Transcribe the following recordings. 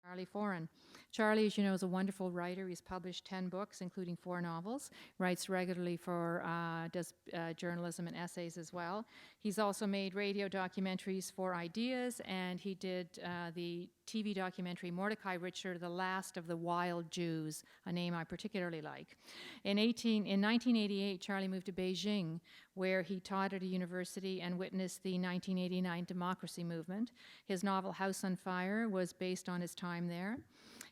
Charlie Foran. Charlie, as you know, is a wonderful writer. He's published 10 books, including 4 novels, writes regularly for, does journalism and essays as well. He's also made radio documentaries for Ideas, and he did the TV documentary Mordecai Richard, The Last of the Wild Jews, a name I particularly like. In 1988, Charlie moved to Beijing, where he taught at a university and witnessed the 1989 democracy movement. His novel House on Fire was based on his time there.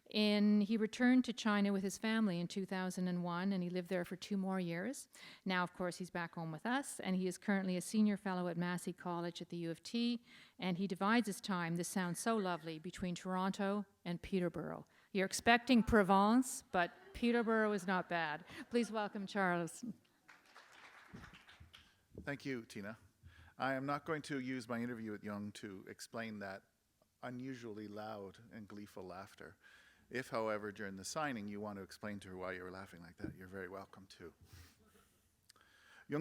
He returned to China with his family in 2001, and he lived there for 2 more years. Now, of course, he's back home with us, and he is currently a senior fellow at Massey College at the U of T, and he divides his time, this sounds so lovely, between Toronto and Peterborough. You're expecting Provence, but Peterborough is not bad. Please welcome Charles. Thank you, Tina. I am not going to use my interview with Jung to explain that unusually loud and gleeful laughter. If, however, during the signing you want to explain to her why you were laughing like that, you're very welcome to.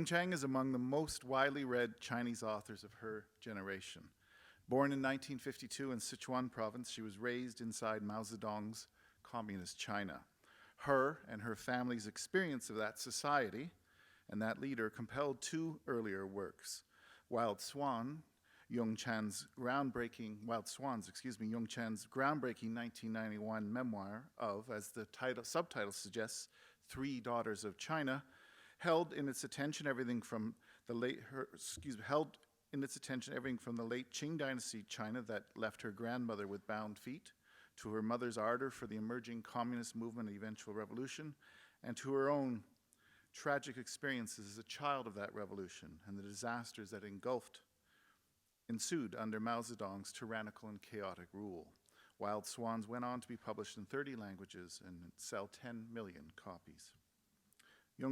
Chang is among the most widely read Chinese authors of her generation. Born in 1952 in Sichuan province, she was raised inside Mao Zedong's communist China. Her and her family's experience of that society and that leader compelled 2 earlier works, Wild Swans, Jung Chan's groundbreaking 1991 memoir of, as the subtitle suggests, 3 Daughters of China, held in its attention everything from the late Qing dynasty China that left her grandmother with bound feet, to her mother's ardor for the emerging communist movement and eventual revolution, and to her own tragic experiences as a child of that revolution and the disasters that ensued under Mao Zedong's tyrannical and chaotic rule. Wild Swans went on to be published in 30 languages and sell 10 million copies.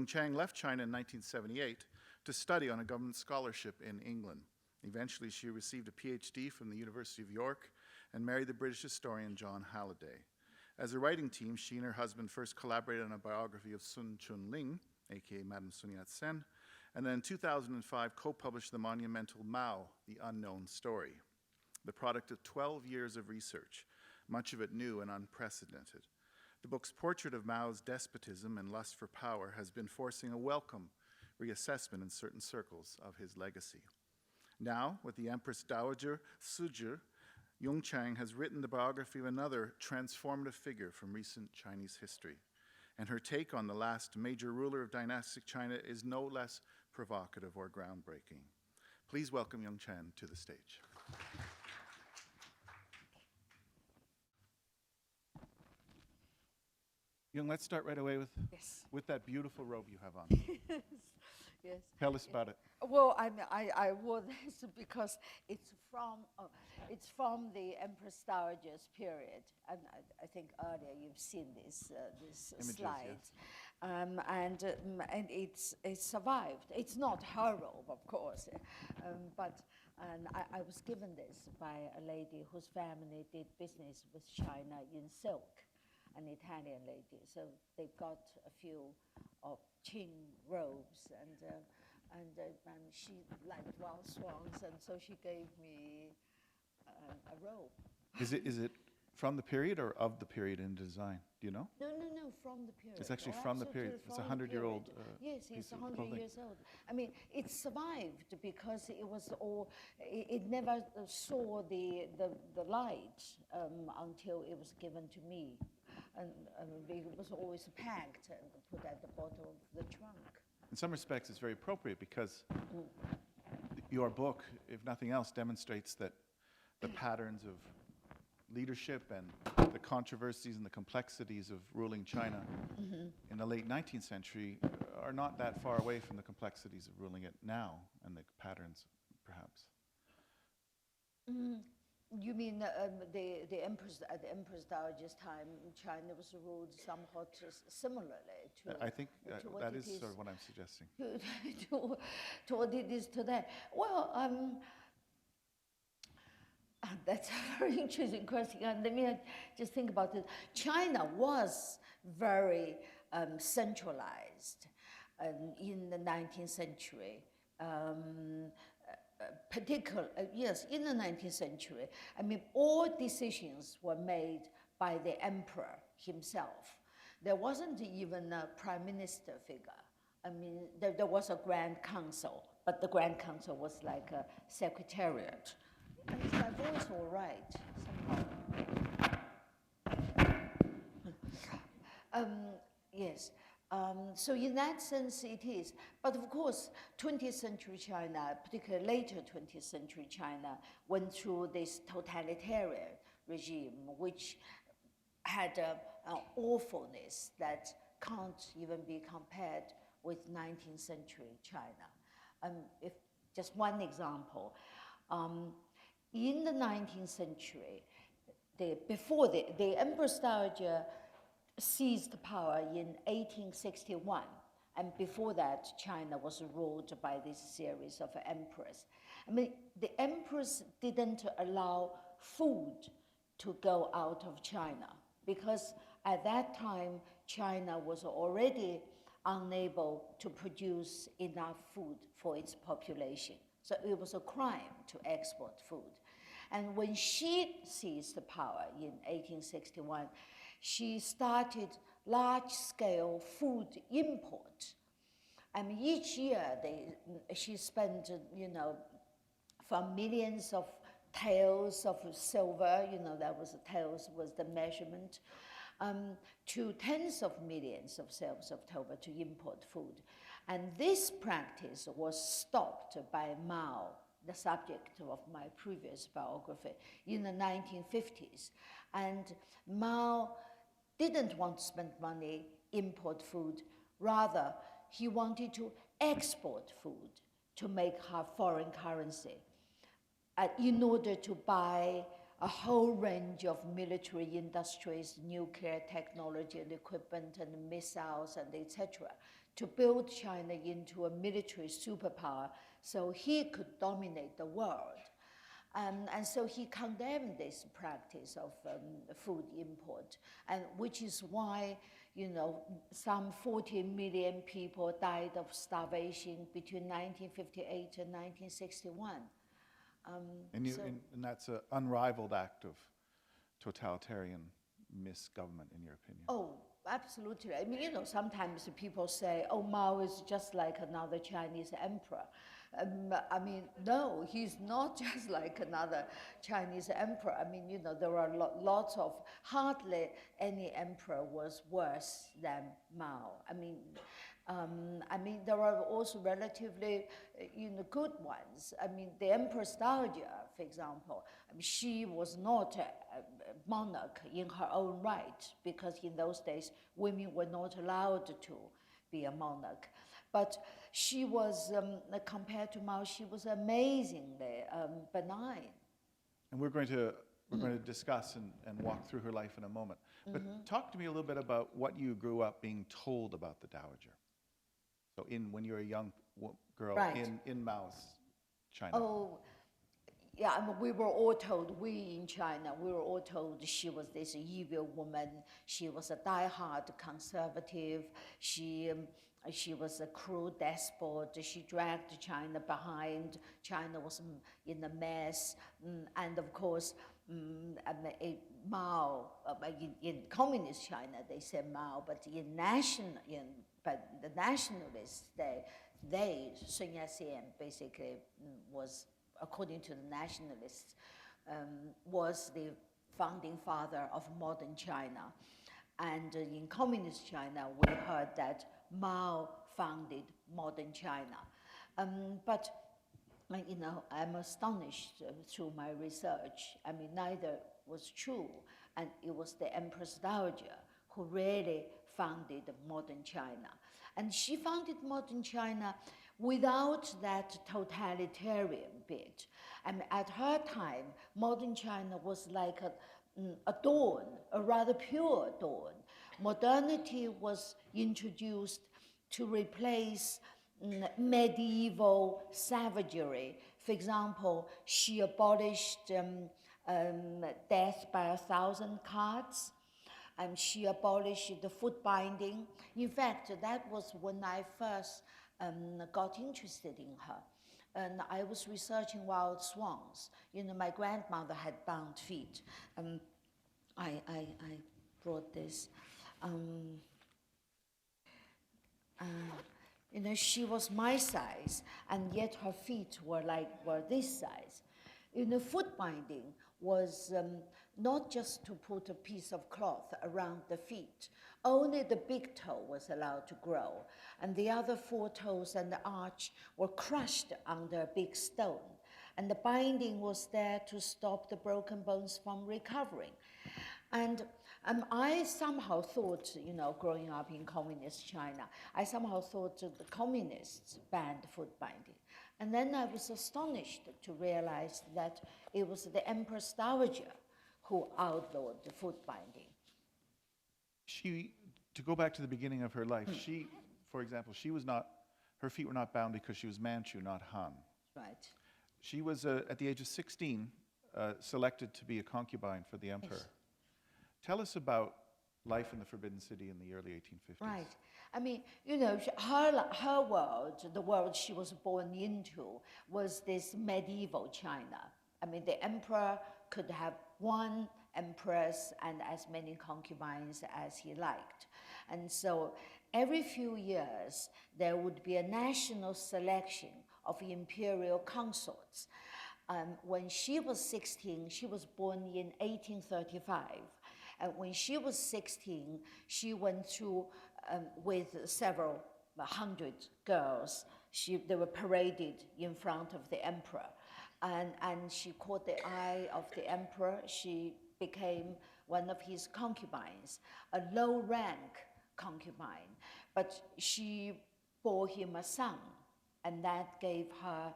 Chang left China in 1978 to study on a government scholarship in England. Eventually, she received a PhD from the University of York and married the British historian John Halliday. As a writing team, she and her husband first collaborated on a biography of Sun Chunling, aka Madame Sun Yat-sen, and then in 2005 co-published the monumental Mao, The Unknown Story, the product of 12 years of research, much of it new and unprecedented. The book's portrait of Mao's despotism and lust for power has been forcing a welcome reassessment in certain circles of his legacy. Now, with the Empress Dowager Suzhi, Chang has written the biography of another transformative figure from recent Chinese history, and her take on the last major ruler of dynastic China is no less provocative or groundbreaking. Please welcome Chang to the stage. Let's start right away with that beautiful robe you have on. Yes. Tell us about it. Well, I wore this because it's from the Empress Dowager's period, and I think earlier you've seen this Images, slides, yes. And it's survived. It's not her robe, of course, but I was given this by a lady whose family did business with China in silk, an Italian lady. So they've got a few of Qing robes, and she liked wild swans, and so she gave me a robe. Is it from the period or of the period in design? Do you know? No, from the period. It's actually from the period. It's a 100-year-old Yes, piece it's of 100 clothing. years old. I mean, it survived because it was all. It never saw the light until it was given to me, and it was always packed and put at the bottom of the trunk. In some respects, it's very appropriate because your book, if nothing else, demonstrates that the patterns of leadership and the controversies and the complexities of ruling China in the late 19th century are not that far away from the complexities of ruling it now and the patterns, perhaps. You mean the Empress at the Empress Dowager's time, China was ruled somewhat similarly to. I think to what that it is sort of what I'm suggesting. to what it is today. Well, that's a very interesting question. And let me just think about it. China was very centralized in the 19th century. Yes, in the 19th century. I mean, all decisions were made by the emperor himself. There wasn't even a prime minister figure. I mean, there was a grand council, but the grand council was like a secretariat. Is my voice all right somehow? Yes. So in that sense, it is. But of course, 20th century China, particularly later 20th century China, went through this totalitarian regime, which had an awfulness that can't even be compared with 19th century China. If just one example, in the 19th century, before the Empress Dowager seized power in 1861, and before that, China was ruled by this series of emperors. I mean, the empress didn't allow food to go out of China because at that time, China was already unable to produce enough food for its population. So it was a crime to export food. And when she seized the power in 1861, she started large-scale food import. I mean, each year she spent, from millions of taels of silver, that was taels was the measurement, to tens of millions of taels of silver to import food. And this practice was stopped by Mao, the subject of my previous biography, in the 1950s. And Mao didn't want to spend money, import food. Rather, he wanted to export food to make her foreign currency in order to buy a whole range of military industries, nuclear technology and equipment and missiles and etc., to build China into a military superpower so he could dominate the world. And so he condemned this practice of food import, and which is why, some 40 million people died of starvation between 1958 and 1961. And that's an unrivaled act of totalitarian misgovernment, in your opinion? Oh, absolutely. I mean, sometimes people say, oh, Mao is just like another Chinese emperor. I mean, no, he's not just like another Chinese emperor. I mean, there are lots of, hardly any emperor was worse than Mao. I mean, there are also relatively, good ones. I mean, the Empress Dowager, for example, she was not a monarch in her own right, because in those days, women were not allowed to be a monarch. But she was, compared to Mao, she was amazingly benign. And we're going to discuss and walk through her life in a moment. But talk to me a little bit about what you grew up being told about the Dowager. So when you were a young girl, right, in Mao's China. Oh, yeah, we were all told, we in China, we were all told she was this evil woman. She was a die-hard conservative. She was a cruel despot. She dragged China behind. China was in a mess. And of course, Mao, in communist China, they said Mao, but but the nationalists, Sun Yat-sen basically was, according to the nationalists, was the founding father of modern China. And in communist China, we heard that Mao founded modern China. But I'm astonished through my research. I mean, neither was true. And it was the Empress Dowager who really founded modern China. And she founded modern China without that totalitarian bit. And at her time, modern China was like a dawn, a rather pure dawn. Modernity was introduced to replace medieval savagery. For example, she abolished death by 1,000 cards, and she abolished the foot binding. In fact, that was when I first got interested in her. And I was researching wild swans. My grandmother had bound feet. I brought this. You know, she was my size, and yet her feet were this size. You know, foot binding was not just to put a piece of cloth around the feet. Only the big toe was allowed to grow, and the other 4 toes and the arch were crushed under a big stone. And the binding was there to stop the broken bones from recovering. And I somehow thought, you know, growing up in communist China, I somehow thought that the communists banned foot binding. And then I was astonished to realize that it was the Empress Dowager who outlawed the foot binding. To go back to the beginning of her life, she, for example, her feet were not bound because she was Manchu, not Han. Right. She was, at the age of 16, selected to be a concubine for the emperor. Yes. Tell us about life in the Forbidden City in the early 1850s. Right. I mean, you know, her world, the world she was born into, was this medieval China. I mean, the emperor could have one empress and as many concubines as he liked. And so every few years, there would be a national selection of imperial consorts. When she was 16, she was born in 1835. And when she was 16, she went through with several hundred girls. They were paraded in front of the emperor. And she caught the eye of the emperor. She became one of his concubines, a low-rank concubine. But she bore him a son, and that gave her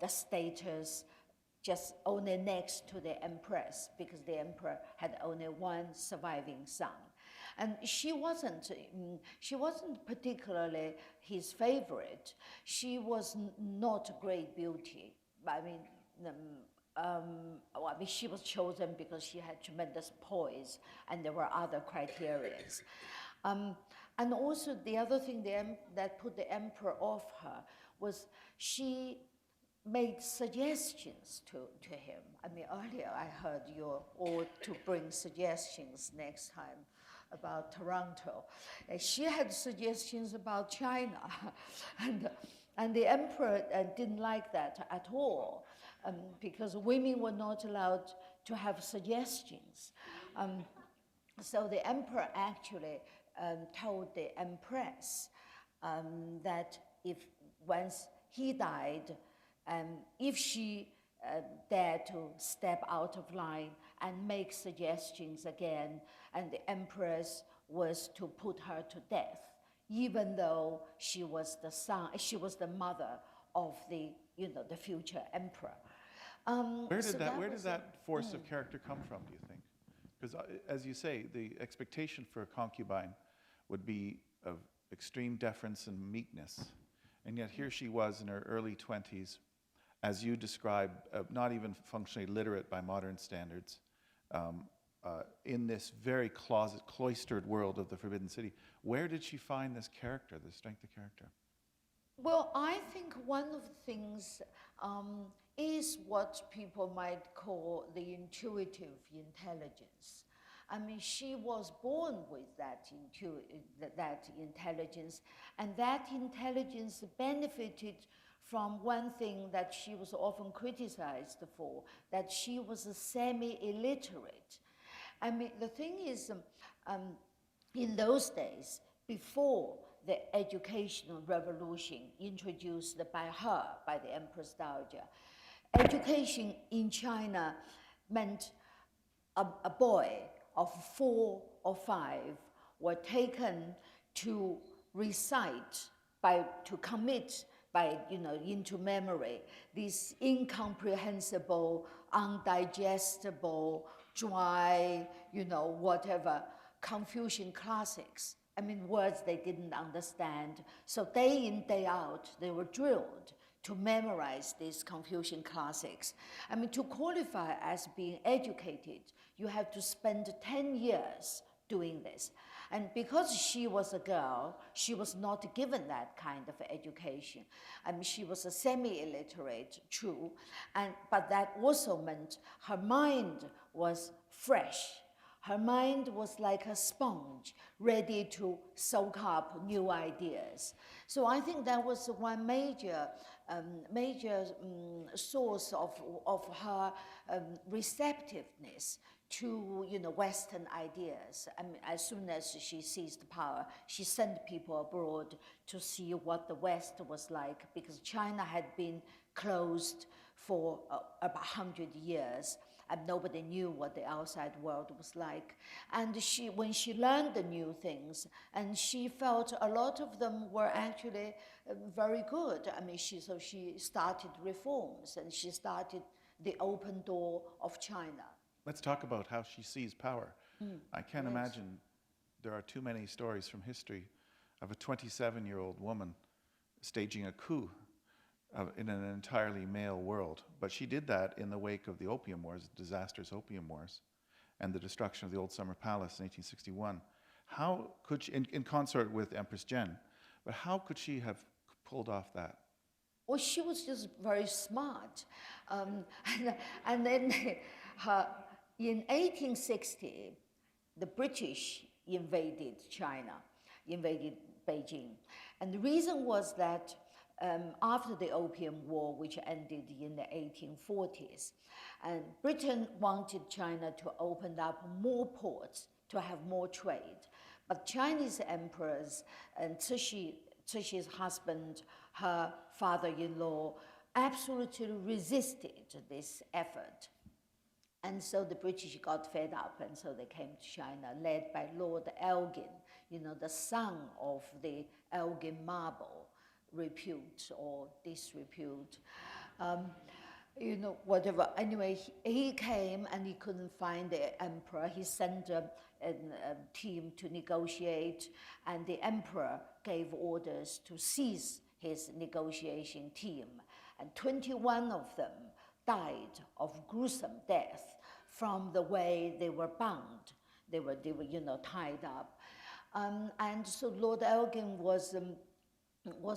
the status just only next to the empress, because the emperor had only one surviving son. And she wasn't particularly his favorite. She was not great beauty. I mean, she was chosen because she had tremendous poise, and there were other criteria. And also the other thing that put the emperor off her was she made suggestions to him. I mean, earlier I heard you all to bring suggestions next time about Toronto. She had suggestions about China, and the emperor didn't like that at all, because women were not allowed to have suggestions. So the emperor actually told the empress that once he died, if she dared to step out of line and make suggestions again, and the empress was to put her to death, even though she was the mother of the future emperor. Where did that force of character come from, do you think? Because as you say, the expectation for a concubine would be of extreme deference and meekness. And yet here she was in her early 20s, as you describe, not even functionally literate by modern standards, in this very cloistered world of the Forbidden City. Where did she find this character, this strength of character? Well, I think one of the things is what people might call the intuitive intelligence. I mean, she was born with that intelligence, and that intelligence benefited from one thing that she was often criticized for, that she was a semi-illiterate. I mean, the thing is, in those days, before the educational revolution introduced by the Empress Dowager, education in China meant a boy of 4 or 5 were taken to recite, to commit into memory these incomprehensible, undigestible, dry, whatever, Confucian classics. I mean, words they didn't understand. So day in, day out, they were drilled to memorize these Confucian classics. I mean, to qualify as being educated, you have to spend 10 years doing this. And because she was a girl, she was not given that kind of education. I mean, she was a semi-illiterate, true, but that also meant her mind was fresh, Her mind was like a sponge, ready to soak up new ideas. So I think that was one major source of her receptiveness to Western ideas. I mean, as soon as she seized power, she sent people abroad to see what the West was like, because China had been closed for about 100 years, and nobody knew what the outside world was like. And when she learned the new things, and she felt a lot of them were actually very good. I mean, so she started reforms, and she started the open door of China. Let's talk about how she seized power. I can't Yes. imagine there are too many stories from history of a 27-year-old woman staging a coup in an entirely male world. But she did that in the wake of the Opium Wars, disastrous Opium Wars, and the destruction of the Old Summer Palace in 1861. How could she, in consort with Empress Jen, but how could she have pulled off that? Well, she was just very smart. And then in 1860, the British invaded China, invaded Beijing. And the reason was that after the Opium War, which ended in the 1840s, and Britain wanted China to open up more ports, to have more trade. But Chinese emperors and Cixi's husband, her father-in-law, absolutely resisted this effort. And so the British got fed up, and so they came to China, led by Lord Elgin, the son of the Elgin marble repute or disrepute. Whatever. Anyway, he came and he couldn't find the emperor. He sent a team to negotiate, and the emperor gave orders to seize his negotiation team. And 21 of them died of gruesome death from the way they were bound. They were tied up. And so Lord Elgin was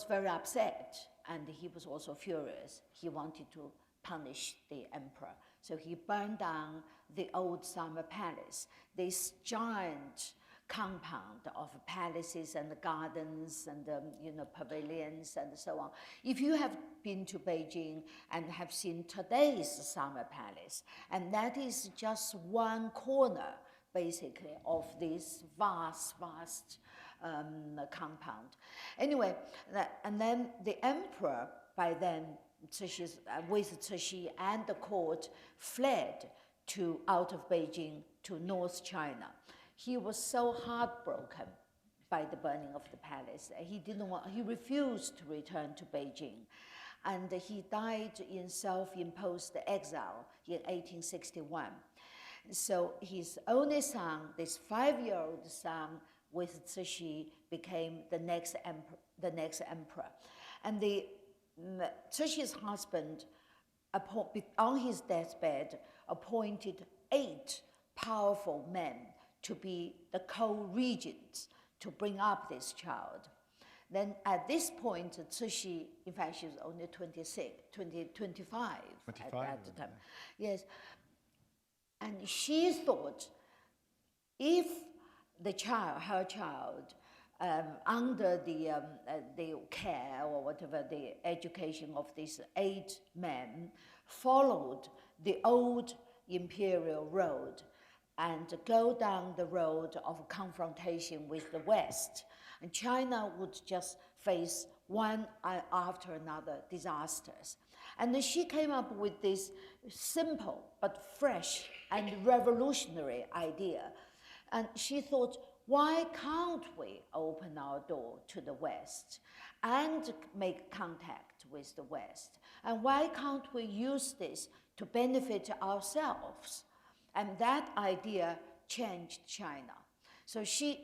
very upset, and he was also furious. He wanted to punish the emperor. So he burned down the old summer palace, this giant compound of palaces and gardens and pavilions and so on. If you have been to Beijing and have seen today's summer palace, and that is just one corner, basically, of this vast compound. Anyway, and then the emperor, by then, with Cixi and the court, fled out of Beijing to North China. He was so heartbroken by the burning of the palace. He refused to return to Beijing. And he died in self-imposed exile in 1861. So his only son, this 5-year-old son with Cixi, became the next emperor. And Cixi's husband, on his deathbed, appointed 8 powerful men to be the co-regents to bring up this child. Then at this point, Cixi, in fact, she was only 25 at that time. Yes. And she thought, if her child, under the care or whatever, the education of these 8 men, followed the old imperial road and go down the road of confrontation with the West, and China would just face one after another disasters. And then she came up with this simple but fresh and revolutionary idea. And she thought, why can't we open our door to the West and make contact with the West? And why can't we use this to benefit ourselves? And that idea changed China. So she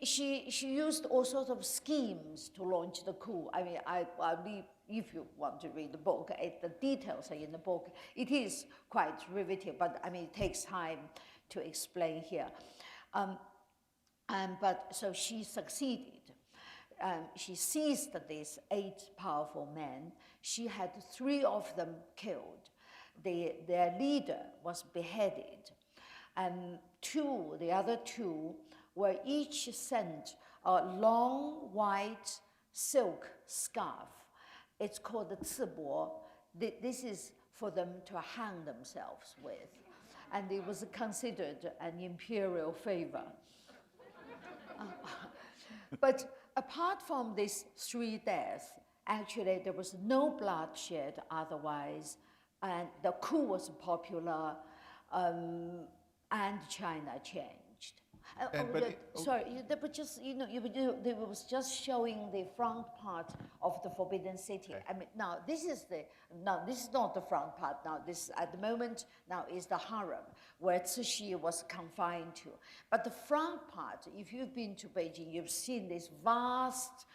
used all sorts of schemes to launch the coup. I mean, if you want to read the book, the details are in the book. It is quite riveting, but I mean, it takes time to explain here. But so she succeeded. She seized these 8 powerful men. She had 3 of them killed. Their leader was beheaded. And the other two, were each sent a long white silk scarf. It's called the cibo. This is for them to hang themselves with. And it was considered an imperial favor. But apart from these 3 deaths, actually there was no bloodshed otherwise, and the coup was popular, and China changed. Sorry, they were just, they was just showing the front part of the Forbidden City. Okay. I mean, this is not the front part. Now, this at the moment now is the harem where Cixi was confined to. But the front part, if you've been to Beijing, you've seen this vast,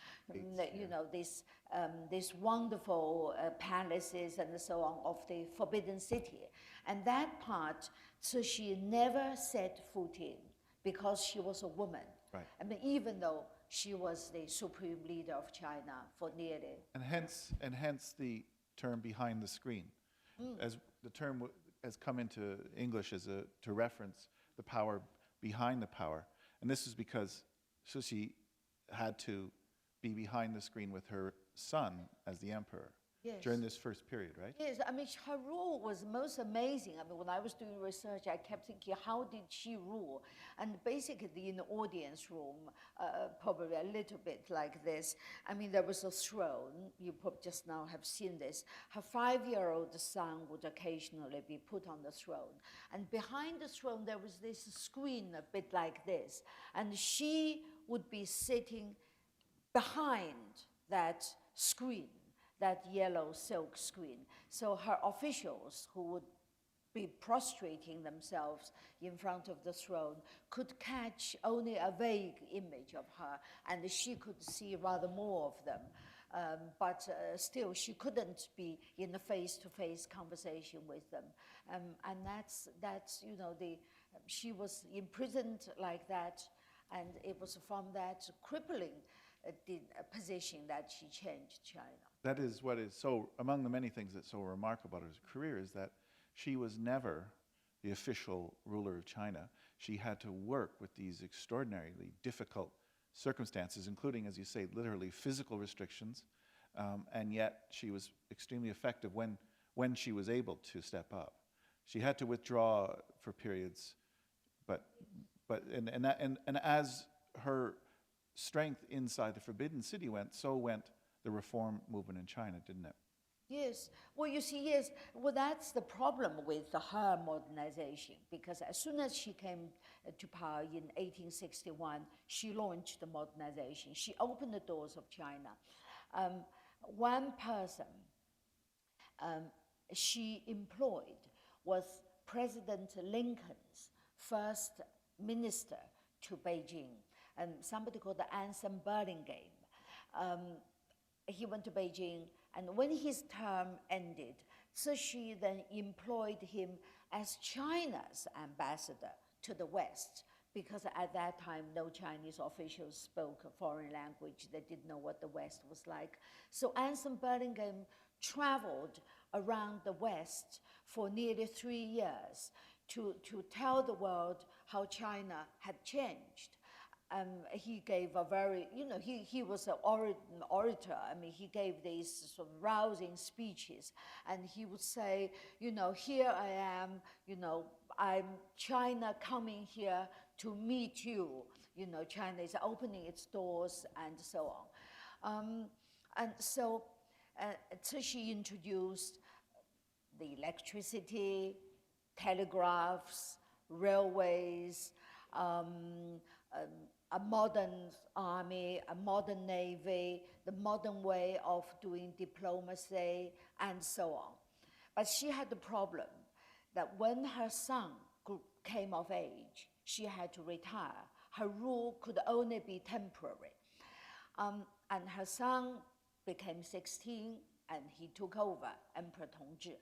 this wonderful palaces and so on of the Forbidden City, and that part Cixi never set foot in, because she was a woman. Right. I mean, even though she was the supreme leader of China for nearly. And hence the term behind the screen. As the term has come into English to reference the power behind the power. And this is because Cixi had to be behind the screen with her son as the emperor. Yes. During this first period, right? Yes, I mean, her rule was most amazing. I mean, when I was doing research, I kept thinking, how did she rule? And basically, in the audience room, probably a little bit like this. I mean, there was a throne. You just now have seen this. Her 5-year-old son would occasionally be put on the throne. And behind the throne, there was this screen a bit like this. And she would be sitting behind that screen, that yellow silk screen. So her officials, who would be prostrating themselves in front of the throne, could catch only a vague image of her, and she could see rather more of them. But still, she couldn't be in a face-to-face conversation with them. And that's she was imprisoned like that, and it was from that crippling position that she changed China. That is what is so, among the many things that's so remarkable about her career, is that she was never the official ruler of China. She had to work with these extraordinarily difficult circumstances, including, as you say, literally physical restrictions, and yet she was extremely effective when she was able to step up. She had to withdraw for periods, but as her strength inside the Forbidden City went, so went the reform movement in China, didn't it? Yes. Well, you see, yes. Well, that's the problem with her modernization, because as soon as she came to power in 1861, she launched the modernization. She opened the doors of China. One person she employed was President Lincoln's first minister to Beijing, and somebody called Anson Burlingame. He went to Beijing, and when his term ended, Cixi then employed him as China's ambassador to the West, because at that time no Chinese officials spoke a foreign language. They didn't know what the West was like. So Anson Burlingame traveled around the West for nearly 3 years to tell the world how China had changed. He gave a very, he was an orator. I mean, he gave these sort of rousing speeches, and he would say, here I am, I'm China coming here to meet you. China is opening its doors, and so on. And so Cixi introduced the electricity, telegraphs, railways, a modern army, a modern navy, the modern way of doing diplomacy, and so on. But she had the problem that when her son came of age, she had to retire. Her rule could only be temporary. And her son became 16, and he took over, Emperor Tongzhi.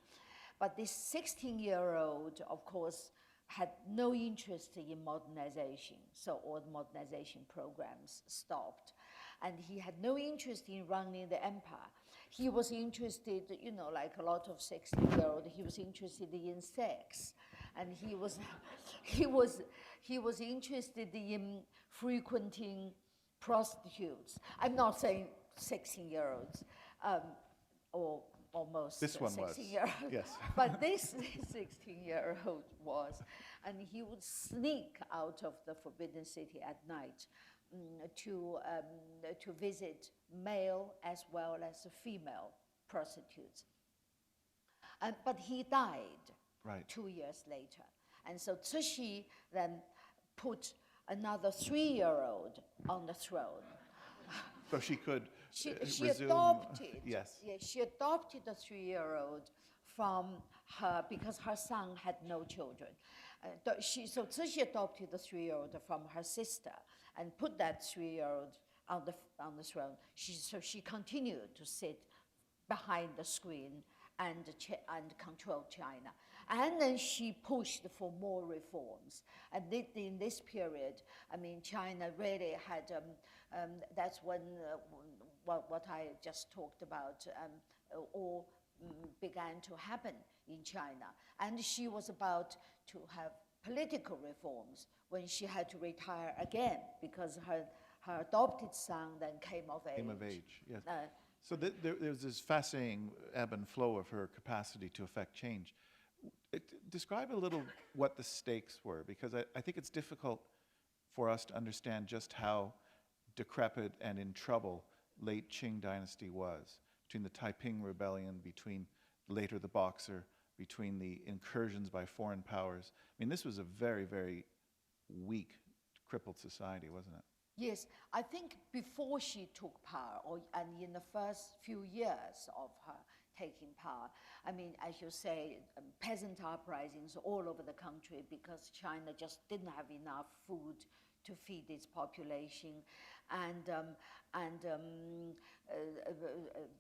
But this 16-year-old, of course, had no interest in modernization, so all the modernization programs stopped. And he had no interest in running the empire. He was interested, like a lot of 16-year-olds, he was interested in sex. and he was, he was interested in frequenting prostitutes. I'm not saying 16-year-olds, or almost This one was, 16-year-old. yes. But this 16-year-old was, and he would sneak out of the Forbidden City at night to visit male as well as female prostitutes. But he died Right. 2 years later. And so Cixi then put another 3-year-old on the throne. So she could She resume. adopted, Yes. yeah, she adopted the 3-year-old from her, because her son had no children. So Cixi adopted the 3-year-old from her sister and put that 3-year-old on the throne. So she continued to sit behind the screen and control China. And then she pushed for more reforms. And in this period, I mean, China really had, that's when what I just talked about all began to happen in China. And she was about to have political reforms when she had to retire again, because her adopted son then came of age. Came of age, yes. So there's this fascinating ebb and flow of her capacity to affect change. Describe a little what the stakes were, because I think it's difficult for us to understand just how decrepit and in trouble late Qing dynasty was, between the Taiping rebellion, between later the Boxer, between the incursions by foreign powers. I mean, this was a very, very weak, crippled society, wasn't it? Yes, I think before she took power, and in the first few years of her taking power, I mean, as you say, peasant uprisings all over the country, because China just didn't have enough food to feed its population, and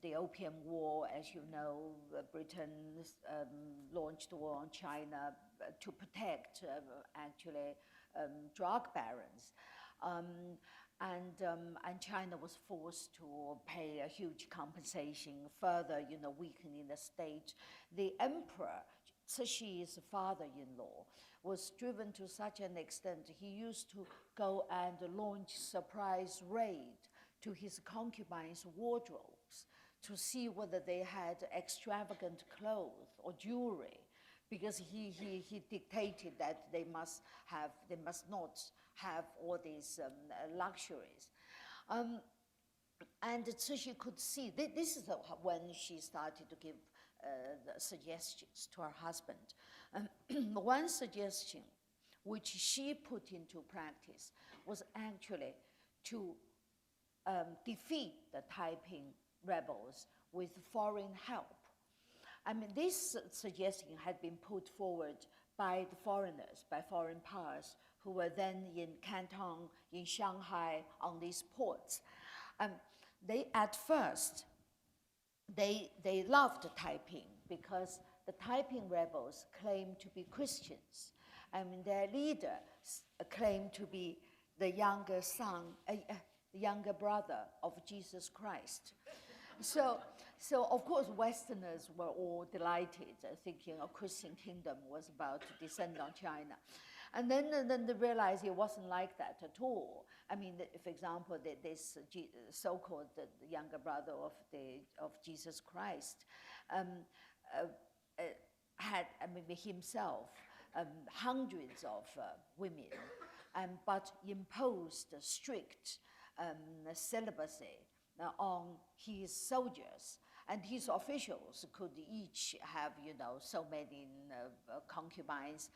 the Opium War, as you know, Britain launched a war on China to protect actually drug barons. And China was forced to pay a huge compensation, further, weakening the state. The emperor, Cixi's father-in-law, was driven to such an extent he used to go and launch surprise raid to his concubines' wardrobes to see whether they had extravagant clothes or jewelry, because he dictated that they must not have all these luxuries. And Cixi could see, this is when she started to give the suggestions to her husband. One suggestion which she put into practice was actually to defeat the Taiping rebels with foreign help. I mean, this suggestion had been put forward by the foreigners, by foreign powers, who were then in Canton, in Shanghai, on these ports. At first, they loved Taiping, because the Taiping rebels claimed to be Christians. I mean, their leader claimed to be the younger son, the younger brother of Jesus Christ. So of course, Westerners were all delighted, thinking a Christian kingdom was about to descend on China. And then they realized it wasn't like that at all. I mean, for example, this so-called the younger brother of Jesus Christ had, I mean, himself hundreds of women, but imposed strict celibacy on his soldiers. And his officials could each have, so many concubines.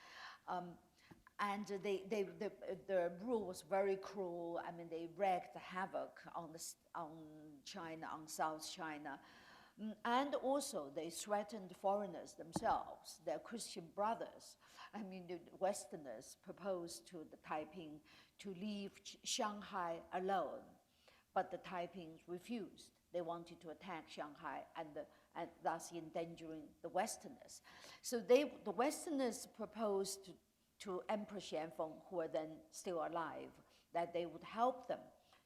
And the rule was very cruel. I mean, they wreaked havoc on China, on South China. And also, they threatened foreigners themselves, their Christian brothers. I mean, the Westerners proposed to the Taiping to leave Shanghai alone, but the Taipings refused. They wanted to attack Shanghai and thus endangering the Westerners. So the Westerners proposed to Empress Xianfeng, who were then still alive, that they would help them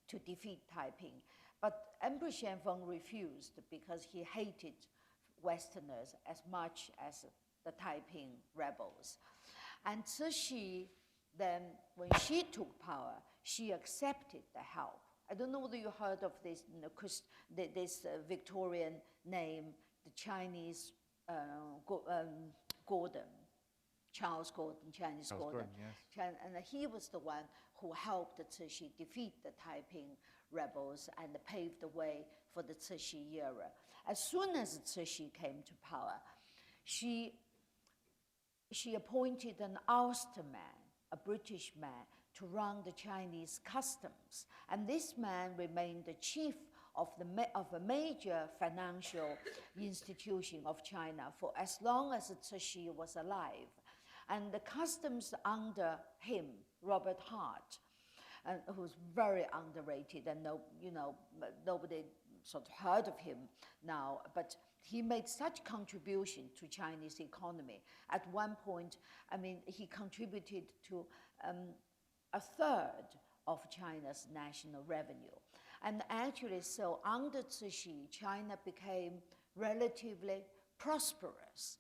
to defeat Taiping. But Empress Xianfeng refused, because he hated Westerners as much as the Taiping rebels. And Cixi, then, when she took power, she accepted the help. I don't know whether you heard of this, this Victorian name, the Chinese Gordon, Charles Gordon, Chinese Charles Gordon. yes. And he was the one who helped the Cixi defeat the Taiping rebels and paved the way for the Cixi era. As soon as Cixi came to power, she appointed an Ulster man, a British man, to run the Chinese customs. And this man remained the chief of a major financial institution of China for as long as Cixi was alive. And the customs under him, Robert Hart, who was very underrated, and nobody sort of heard of him now, but he made such contribution to Chinese economy. At one point, I mean, he contributed to a third of China's national revenue. And actually, so under Cixi, China became relatively prosperous.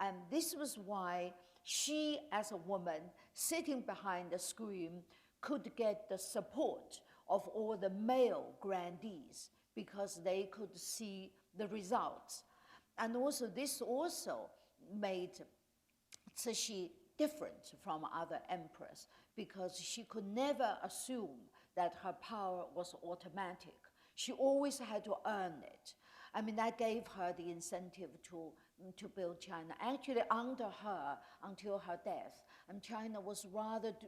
And this was why she, as a woman, sitting behind the screen, could get the support of all the male grandees because they could see the results. And also, this also made Cixi different from other emperors because she could never assume that her power was automatic. She always had to earn it. I mean, that gave her the incentive to build China. Actually, under her, until her death, and China was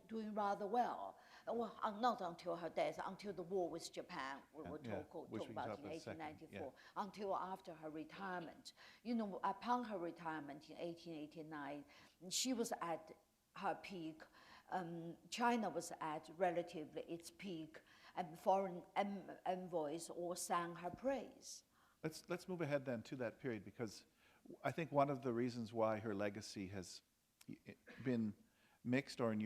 doing rather well. Well, not until her death, until the war with Japan, we will talk about in 1894, until after her retirement. You know, upon her retirement in 1889, she was at her peak. China was at relatively its peak, and foreign envoys all sang her praise. Let's move ahead then to that period, because I think one of the reasons why her legacy has been mixed, or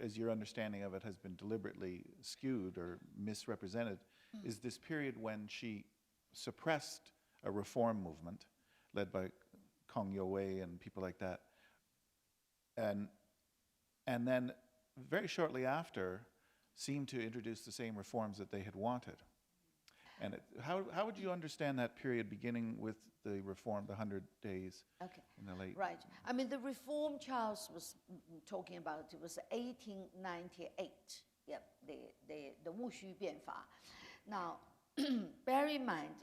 as your understanding of it has been deliberately skewed or misrepresented, is this period when she suppressed a reform movement led by Kong Youwei and people like that, and then very shortly after seemed to introduce the same reforms that they had wanted. And how would you understand that period beginning with the reform, the 100 Days in the late... Right. I mean, the reform Charles was talking about, it was 1898, the Wushu Bianfa. Now, bear in mind,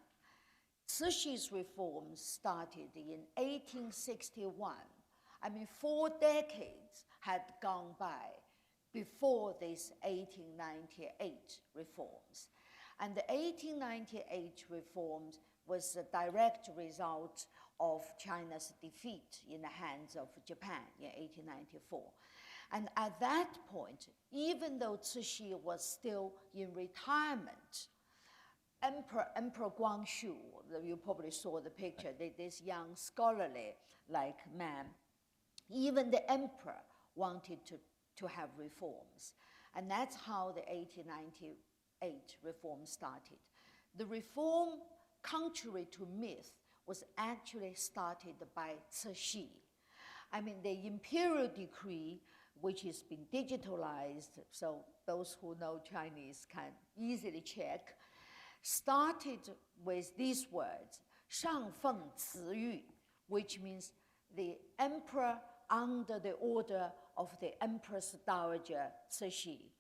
Cixi's reforms started in 1861. I mean, 4 decades had gone by before these 1898 reforms. And the 1898 reforms was a direct result of China's defeat in the hands of Japan in 1894. And at that point, even though Cixi was still in retirement, Emperor Guangxu, you probably saw the picture, this young scholarly-like man, even the emperor wanted to have reforms. And that's how the 1898 reform started. The reform, contrary to myth, was actually started by Cixi. I mean, the imperial decree, which has been digitalized, so those who know Chinese can easily check, started with these words, 上奉旨谕, which means the emperor under the order of the Empress Dowager Cixi,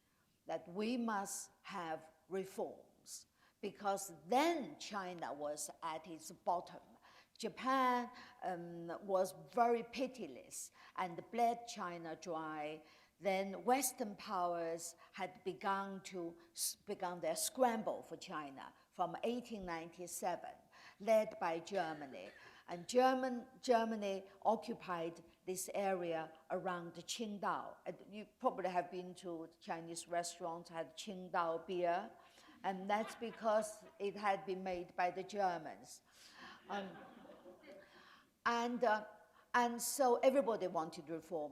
that we must have reforms, because then China was at its bottom. Japan was very pitiless and bled China dry. Then Western powers had begun their scramble for China from 1897, led by Germany. And Germany occupied this area around Qingdao. You probably have been to Chinese restaurants, had Qingdao beer, and that's because it had been made by the Germans. And so everybody wanted reform,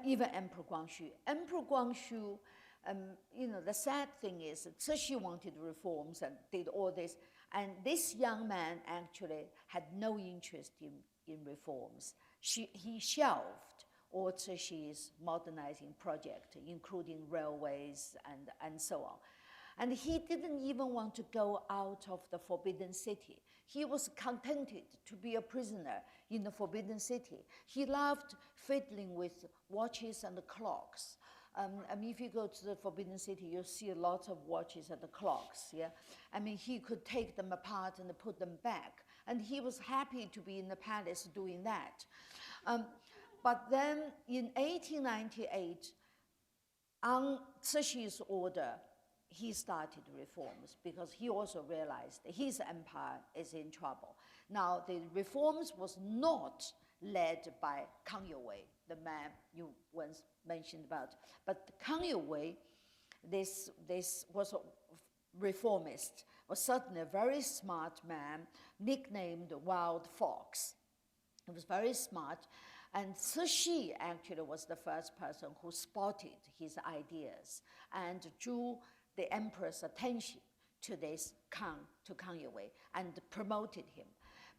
even Emperor Guangxu. Emperor Guangxu, the sad thing is, Cixi wanted reforms and did all this, and this young man actually had no interest in reforms. He shelved all Cixi's modernizing project, including railways and so on. And he didn't even want to go out of the Forbidden City. He was contented to be a prisoner in the Forbidden City. He loved fiddling with watches and clocks. I mean, if you go to the Forbidden City, you'll see a lot of watches and the clocks, yeah? I mean, he could take them apart and put them back. And he was happy to be in the palace doing that. But then in 1898, on Cixi's order, he started reforms because he also realized that his empire is in trouble. Now, the reforms was not led by Kang Youwei, the man you once mentioned about, but Kang Youwei, this was a reformist, was certainly a very smart man, nicknamed Wild Fox. He was very smart, and Cixi actually was the first person who spotted his ideas and drew the emperor's attention to this Kang Youwei and promoted him.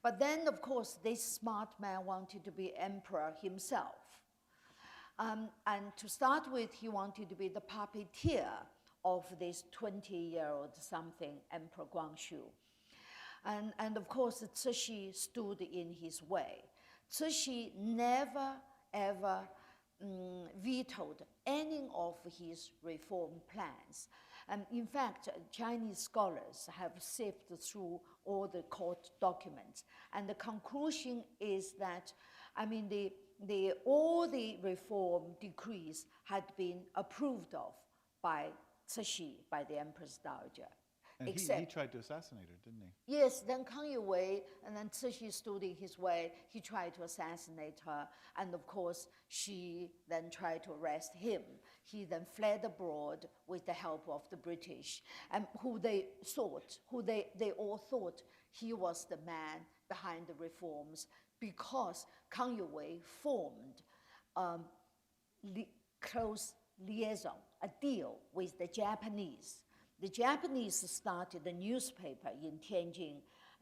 But then, of course, this smart man wanted to be emperor himself. And to start with, he wanted to be the puppeteer of this 20-year-old something Emperor Guangxu. And of course, Cixi stood in his way. Cixi never, ever vetoed any of his reform plans. And in fact, Chinese scholars have sifted through all the court documents. And the conclusion is that, I mean, all the reform decrees had been approved of by Cixi, by the Empress Dowager. And he tried to assassinate her, didn't he? Yes, then Kang Youwei, and then Cixi stood in his way. He tried to assassinate her, and of course, she then tried to arrest him. He then fled abroad with the help of the British, and who they all thought he was the man behind the reforms, because Kang Youwei formed close liaison, a deal with the Japanese. The Japanese started a newspaper in Tianjin,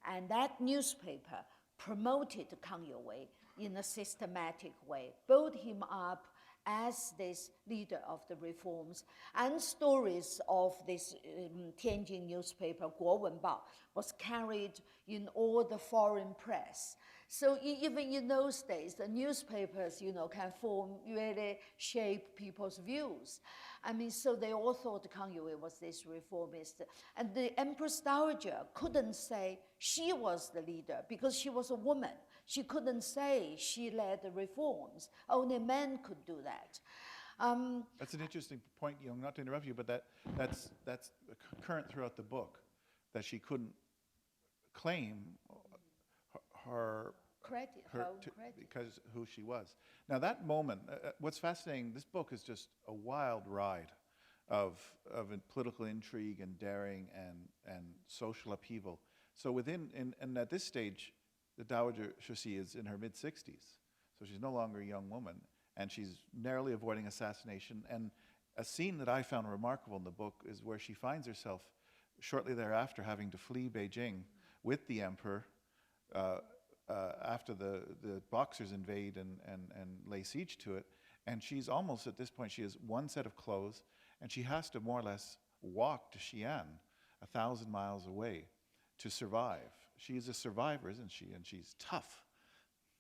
and that newspaper promoted Kang Youwei in a systematic way, built him up as this leader of the reforms, and stories of this Tianjin newspaper, Guowenbao, was carried in all the foreign press. So even in those days, the newspapers, can really shape people's views. I mean, so they all thought Kang Youwei was this reformist. And the Empress Dowager couldn't say she was the leader because she was a woman. She couldn't say she led the reforms. Only men could do that. That's an interesting point, Jung, not to interrupt you, but that's current throughout the book, that she couldn't claim her credit because who she was. Now that moment, what's fascinating, this book is just a wild ride of political intrigue and daring and social upheaval. So and at this stage, the Dowager Cixi is in her mid-60s, so she's no longer a young woman, and she's narrowly avoiding assassination. And a scene that I found remarkable in the book is where she finds herself shortly thereafter having to flee Beijing with the emperor after the Boxers invade and lay siege to it. And she's almost, at this point, she has one set of clothes, and she has to more or less walk to Xi'an, 1,000 miles away, to survive. She's a survivor, isn't she? And she's tough.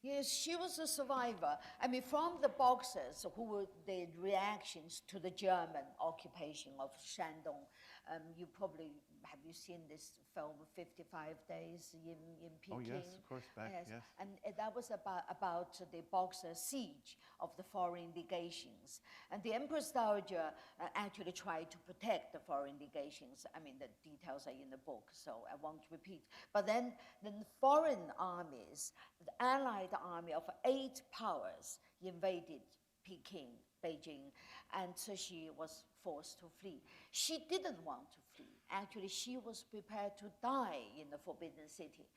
Yes, she was a survivor. I mean, from the Boxers, who were the reactions to the German occupation of Shandong, have you seen this film, 55 Days in Peking? Oh yes, of course, yes. And that was about the Boxer siege of the foreign legations. And the Empress Dowager actually tried to protect the foreign legations. I mean, the details are in the book, so I won't repeat. But then the foreign armies, the Allied army of 8 powers invaded Peking, Beijing, and so she was forced to flee. She didn't want to flee. Actually, she was prepared to die in the Forbidden City.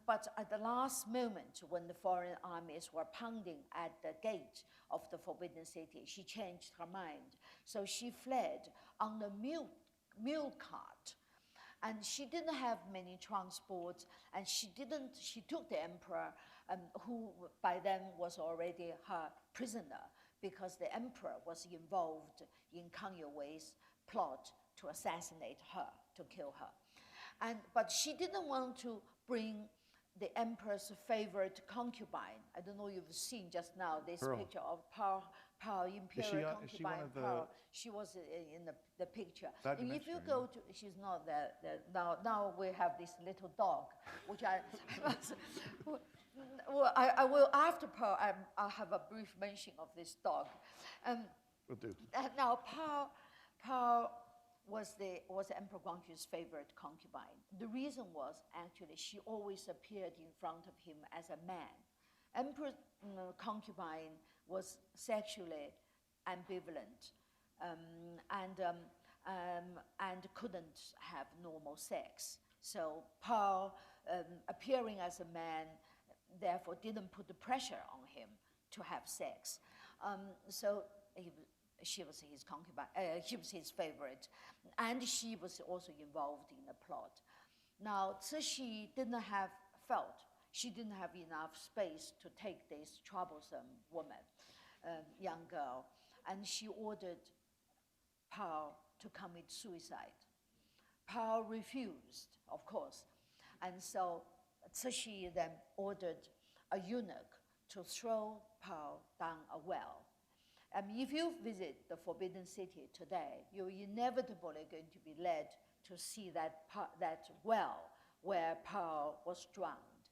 But at the last moment, when the foreign armies were pounding at the gate of the Forbidden City, she changed her mind. So she fled on a mule cart. And she didn't have many transports, and she took the emperor who by then was already her prisoner because the emperor was involved in Kang Youwei's plot to assassinate her, to kill her. But she didn't want to bring the emperor's favorite concubine. I don't know if you've seen just now this Pearl. picture of Pearl, imperial concubine. Is she one of the- Pearl. She was in the picture. Glad you And if you mentioned her, go to, she's not there. Now we have this little dog, which I will after Pearl. I'll have a brief mention of this dog. Will do. Now Pearl was Emperor Guangxu's favorite concubine. The reason was actually she always appeared in front of him as a man. Emperor concubine was sexually ambivalent and couldn't have normal sex. So Pearl, appearing as a man, therefore didn't put the pressure on him to have sex. So she was his concubine, she was his favorite, and she was also involved in the plot. Now, Cixi didn't have enough space to take this troublesome woman, young girl, and she ordered Pearl to commit suicide. Pearl refused, of course, and so Cixi then ordered a eunuch to throw Pearl down a well. If you visit the Forbidden City today, you're inevitably going to be led to see that well where Pearl was drowned.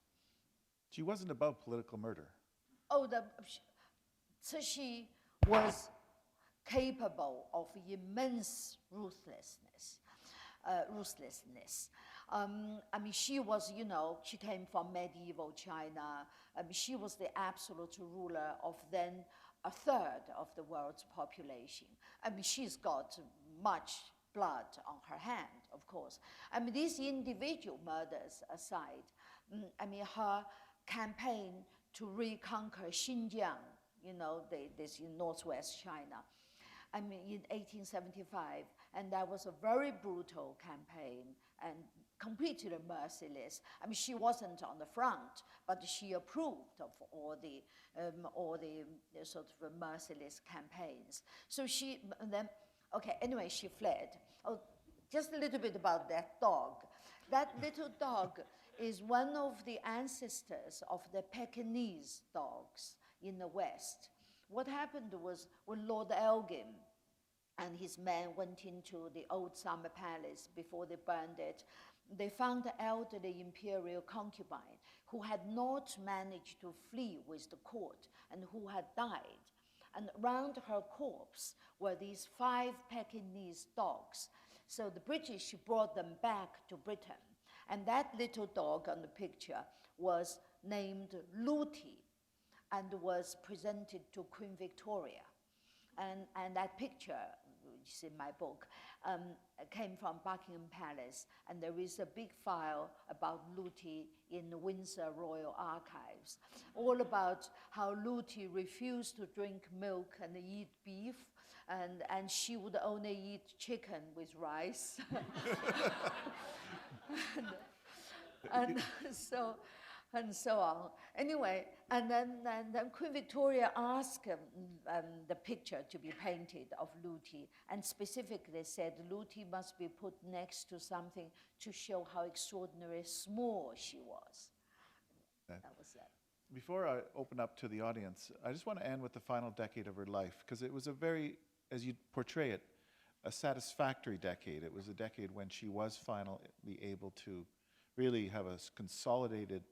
She wasn't above political murder. Oh, Cixi was capable of immense ruthlessness. She was, she came from medieval China. She was the absolute ruler of then a third of the world's population. She's got much blood on her hand, of course. These individual murders aside, her campaign to reconquer Xinjiang, this in northwest China, in 1875, and that was a very brutal campaign and completely merciless. She wasn't on the front, but she approved of all the sort of merciless campaigns. So she fled. Oh, just a little bit about that dog. That little dog is one of the ancestors of the Pekingese dogs in the West. What happened was when Lord Elgin and his men went into the old summer palace before they burned it, they found an elderly imperial concubine who had not managed to flee with the court and who had died. And around her corpse were these 5 Pekingese dogs. So the British brought them back to Britain. And that little dog on the picture was named Luti and was presented to Queen Victoria. And that picture, which is in my book, came from Buckingham Palace, and there is a big file about Luti in the Windsor Royal Archives, all about how Luti refused to drink milk and eat beef, and she would only eat chicken with rice. and so on. Anyway, and then Queen Victoria asked the picture to be painted of Luti, and specifically said Luti must be put next to something to show how extraordinarily small she was. That was that. Before I open up to the audience, I just want to end with the final decade of her life, because it was a very, as you portray it, a satisfactory decade. It was a decade when she was finally able to really have a consolidated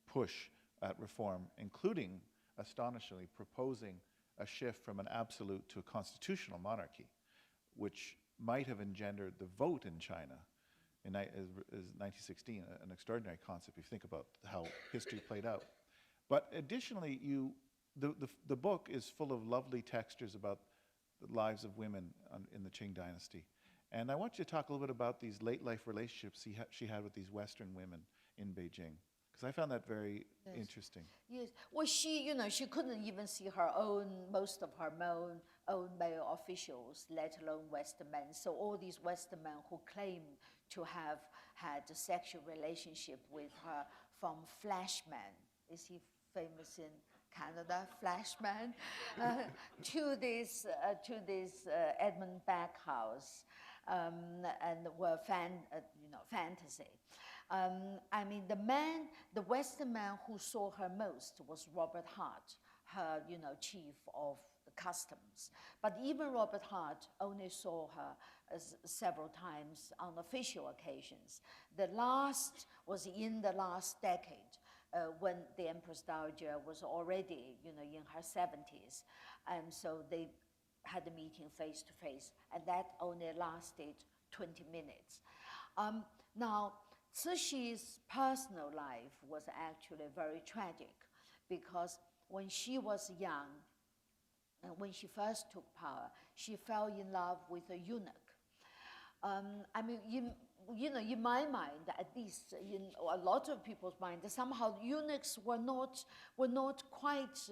push at reform, including, astonishingly, proposing a shift from an absolute to a constitutional monarchy, which might have engendered the vote in China in 1916, an extraordinary concept if you think about how history played out. But additionally, the book is full of lovely textures about the lives of women in the Qing dynasty. And I want you to talk a little bit about these late life relationships she had with these Western women in Beijing, because I found that very interesting. Yes. Well, she couldn't even see most of her own male officials, let alone Western men. So all these Western men who claim to have had a sexual relationship with her from Flashman. Is he famous in Canada, Flashman, to this Edmund Beck house, and were fantasy. I mean, the Western man who saw her most was Robert Hart, her, chief of the customs. But even Robert Hart only saw her several times on official occasions. The last was in the last decade, when the Empress Dowager was already, in her 70s. And so they had a meeting face to face, and that only lasted 20 minutes. Now, Cixi's personal life was actually very tragic, because when she was young, and when she first took power, she fell in love with a eunuch. I mean, in my mind, at least in a lot of people's mind, somehow eunuchs were not quite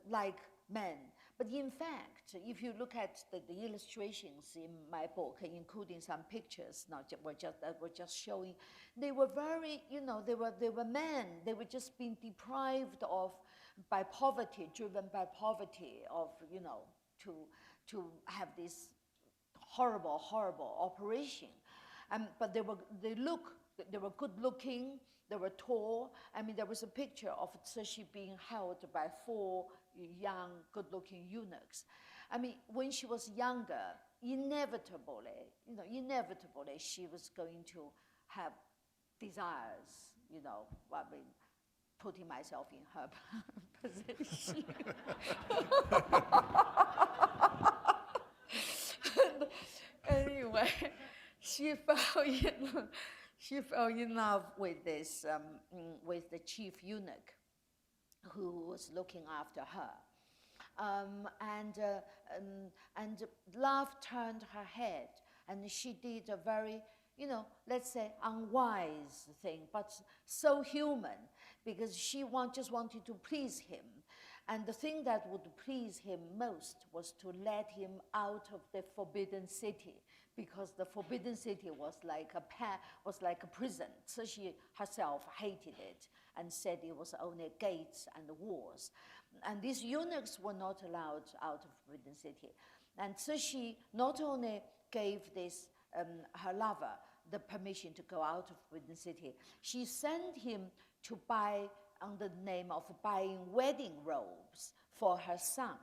like men. But in fact, if you look at the illustrations in my book, including some pictures, that were just showing, they were very, they were men. They were just being deprived of, by poverty, driven by poverty, of, to have this horrible operation. But they were good looking, they were tall. I mean, there was a picture of Cixi being held by 4 young, good-looking eunuchs. I mean, when she was younger, inevitably, she was going to have desires, I mean, putting myself in her position. Anyway, she fell in love with this, with the chief eunuch, who was looking after her. And love turned her head, and she did a very, let's say unwise thing, but so human, because she just wanted to please him. And the thing that would please him most was to let him out of the forbidden city, because the forbidden city was like a prison. So she herself hated it and said it was only gates and walls. And these eunuchs were not allowed out of forbidden city. And so she not only gave this her lover the permission to go out of forbidden city, she sent him to buy, under the name of buying wedding robes for her son.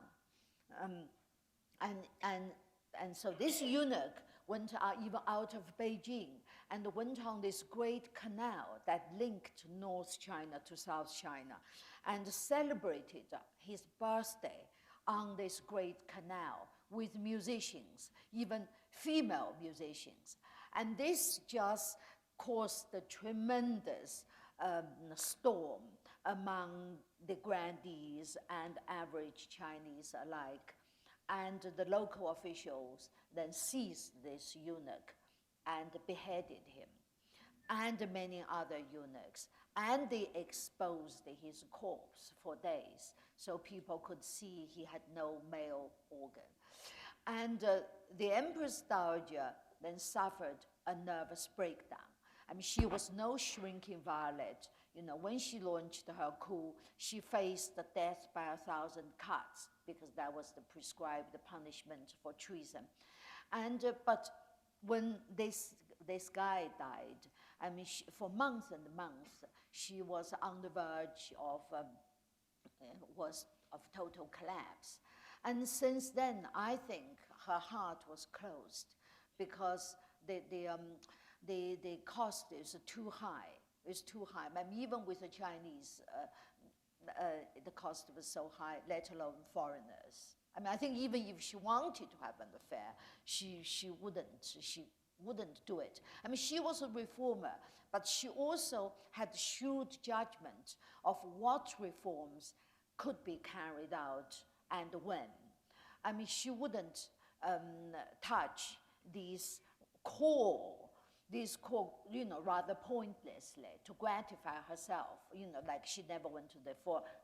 And so this eunuch went even out of Beijing and went on this great canal that linked North China to South China, and celebrated his birthday on this great canal with musicians, even female musicians. And this just caused a tremendous storm among the grandees and average Chinese alike. And the local officials then seized this eunuch and beheaded him, and many other eunuchs. And they exposed his corpse for days, so people could see he had no male organ. And the Empress Dowager then suffered a nervous breakdown. I mean, she was no shrinking violet. When she launched her coup, she faced the death by 1,000 cuts, because that was the prescribed punishment for treason. And but when this guy died, I mean, for months and months, she was on the verge of total collapse. And since then, I think her heart was closed, because the cost is too high. It's too high. I mean, even with the Chinese, the cost was so high, let alone foreigners. I mean, I think even if she wanted to have an affair, she wouldn't do it. I mean, she was a reformer, but she also had shrewd judgment of what reforms could be carried out and when. I mean, she wouldn't touch these core, rather pointlessly to gratify herself. Like she never went to the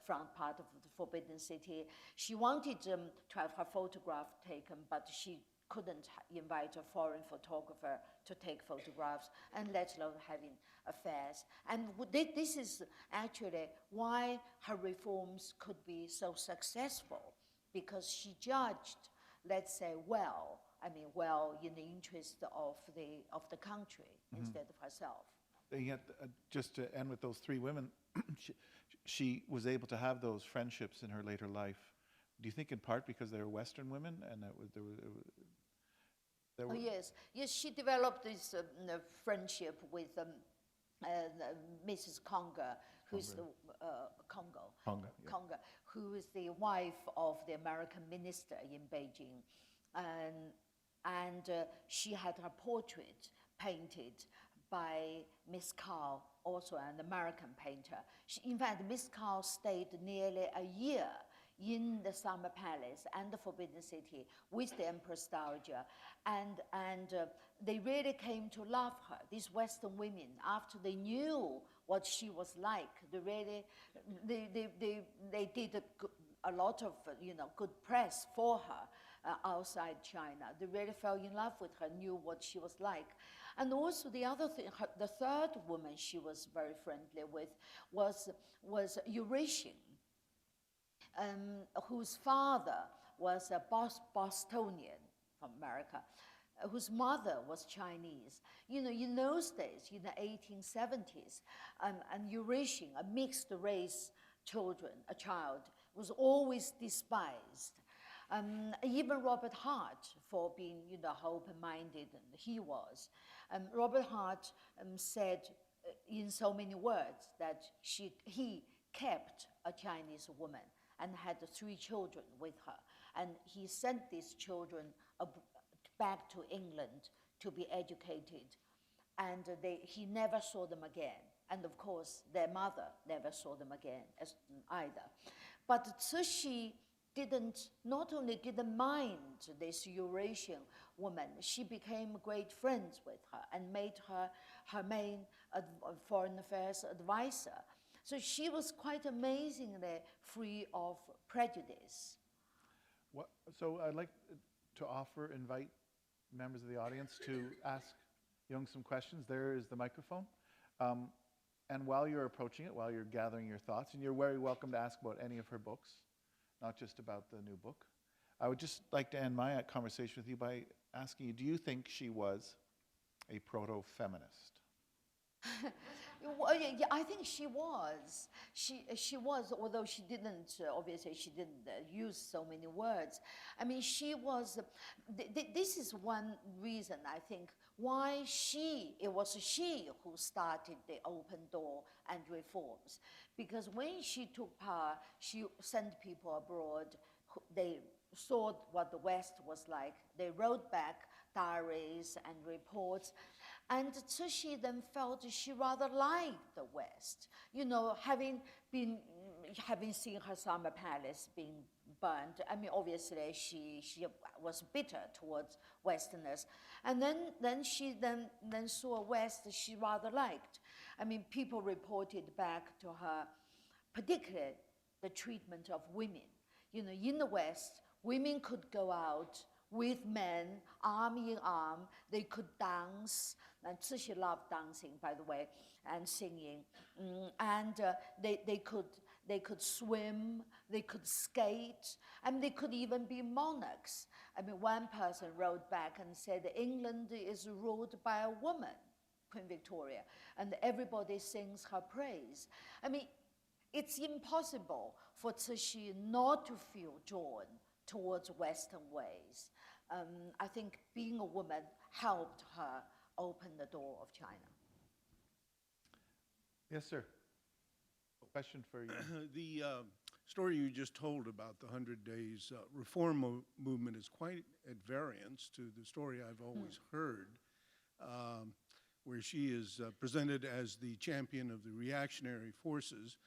front part of the Forbidden City. She wanted to have her photograph taken, but she couldn't invite a foreign photographer to take photographs, and let alone having affairs. And this is actually why her reforms could be so successful, because she judged, let's say, well in the interest of the country instead of herself. And yet, just to end with those three women, she was able to have those friendships in her later life. Do you think in part because they were Western women, and there were Yes, she developed this friendship with Mrs. Conger, who's Conger, who is the wife of the American minister in Beijing, and she had her portrait painted by Miss Carl, also an American painter. In fact, Miss Carl stayed nearly a year in the Summer Palace and the Forbidden City with the Empress Dowager, and they really came to love her. These Western women, after they knew what she was like, they did a lot of good press for her outside China. They really fell in love with her, knew what she was like. And also the other thing, the third woman she was very friendly with was Eurasian, whose father was a Bostonian from America, whose mother was Chinese. In those days, in the 1870s, an Eurasian, a mixed race child, was always despised. Even Robert Hart, for being open-minded, and he was. Robert Hart said in so many words that he kept a Chinese woman and had 3 children with her. And he sent these children back to England to be educated. And he never saw them again. And of course, their mother never saw them again either. But Cixi not only didn't mind this Eurasian woman, she became great friends with her and made her her main foreign affairs advisor. So she was quite amazingly free of prejudice. So I'd like to invite members of the audience to ask Jung some questions. There is the microphone. And while you're approaching it, while you're gathering your thoughts, and you're very welcome to ask about any of her books, not just about the new book. I would just like to end my conversation with you by asking you, do you think she was a proto-feminist? Well, yeah, I think she was. She was, although she didn't, obviously she didn't use so many words. I mean, she was, this is one reason, I think, why it was she who started the open door and reforms. Because when she took power, she sent people abroad. They saw what the West was like. They wrote back diaries and reports. And Cixi then felt she rather liked the West. You know, having seen her summer palace being burned, I mean, obviously she was bitter towards Westerners. And then she saw a West she rather liked. I mean, people reported back to her, particularly the treatment of women. You know, in the West, women could go out with men, arm in arm. They could dance. And Cixi loved dancing, by the way, and singing. And they could swim, they could skate, and they could even be monarchs. I mean, one person wrote back and said, England is ruled by a woman, Queen Victoria, and everybody sings her praise. I mean, it's impossible for Cixi not to feel drawn towards Western ways. I think being a woman helped her open the door of China. Yes, sir. Question for you. The story you just told about the 100 Days reform movement is quite at variance to the story I've always heard, where she is presented as the champion of the reactionary forces.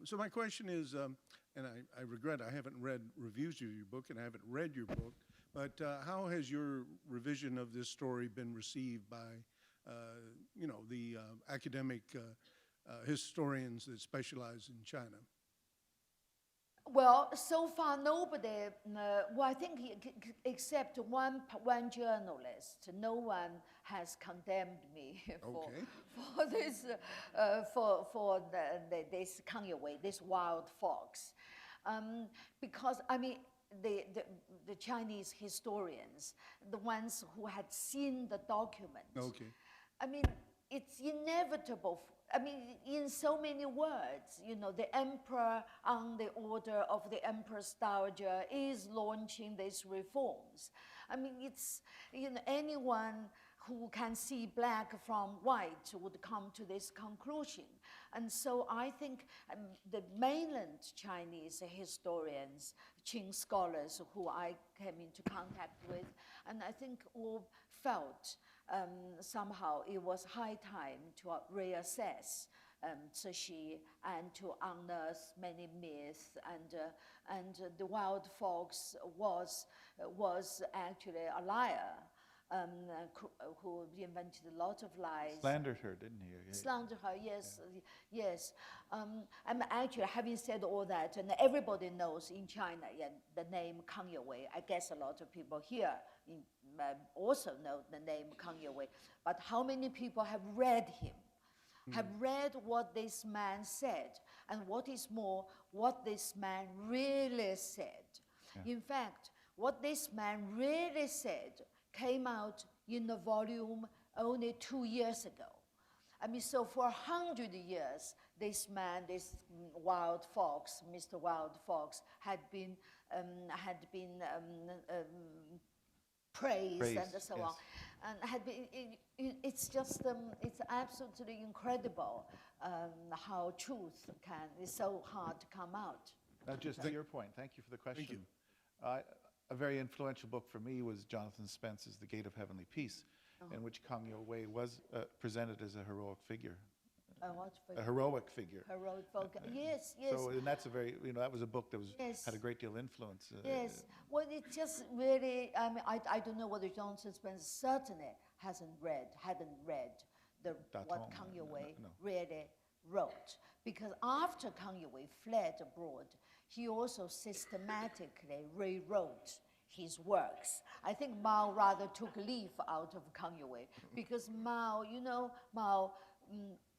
So my question is, and I regret I haven't read reviews of your book and I haven't read your book, but how has your revision of this story been received by, the academic historians that specialize in China? Well, so far nobody, well, I think except one journalist, no one has condemned me Okay. for this, this Kanye Wei, this wild fox. Because, I mean, the Chinese historians, the ones who had seen the document, Okay. I mean, it's inevitable. I mean, in so many words, you know, the emperor, on the order of the Empress Dowager, is launching these reforms. I mean, it's, you know, anyone who can see black from white would come to this conclusion. And so I think the mainland Chinese historians, Qing scholars who I came into contact with, and I think all felt somehow it was high time to reassess Cixi and to unearth many myths, and the wild fox was actually a liar who invented a lot of lies. Slandered her, didn't he? Slandered her, yes, yes. And actually, having said all that, and everybody knows in China, yeah, the name Kanye Wei. I guess a lot of people here also know the name Kanye Wei. But how many people have read him? Have read what this man said, and what is more, what this man really said. Yeah. In fact, what this man really said came out in a volume only 2 years ago. I mean, so for 100 years, this man, this wild fox, Mr. Wild Fox, had been praised and so on, and had been. It's just it's absolutely incredible how truth is so hard to come out. Now, just to your point, thank you for the question. you. A very influential book for me was Jonathan Spence's The Gate of Heavenly Peace, in which Kang Wei was presented as a heroic figure. A heroic figure. Heroic folk. Yes, yes. So, and that's a very, you know, that was a book that was had a great deal of influence. Yes. Well, it just really, I mean, I don't know whether Jonathan Spence certainly hadn't read what Kang Wei really wrote. Because after Kang Wei fled abroad, he also systematically rewrote his works. I think Mao rather took leaf out of Kang Wei, because Mao, you know,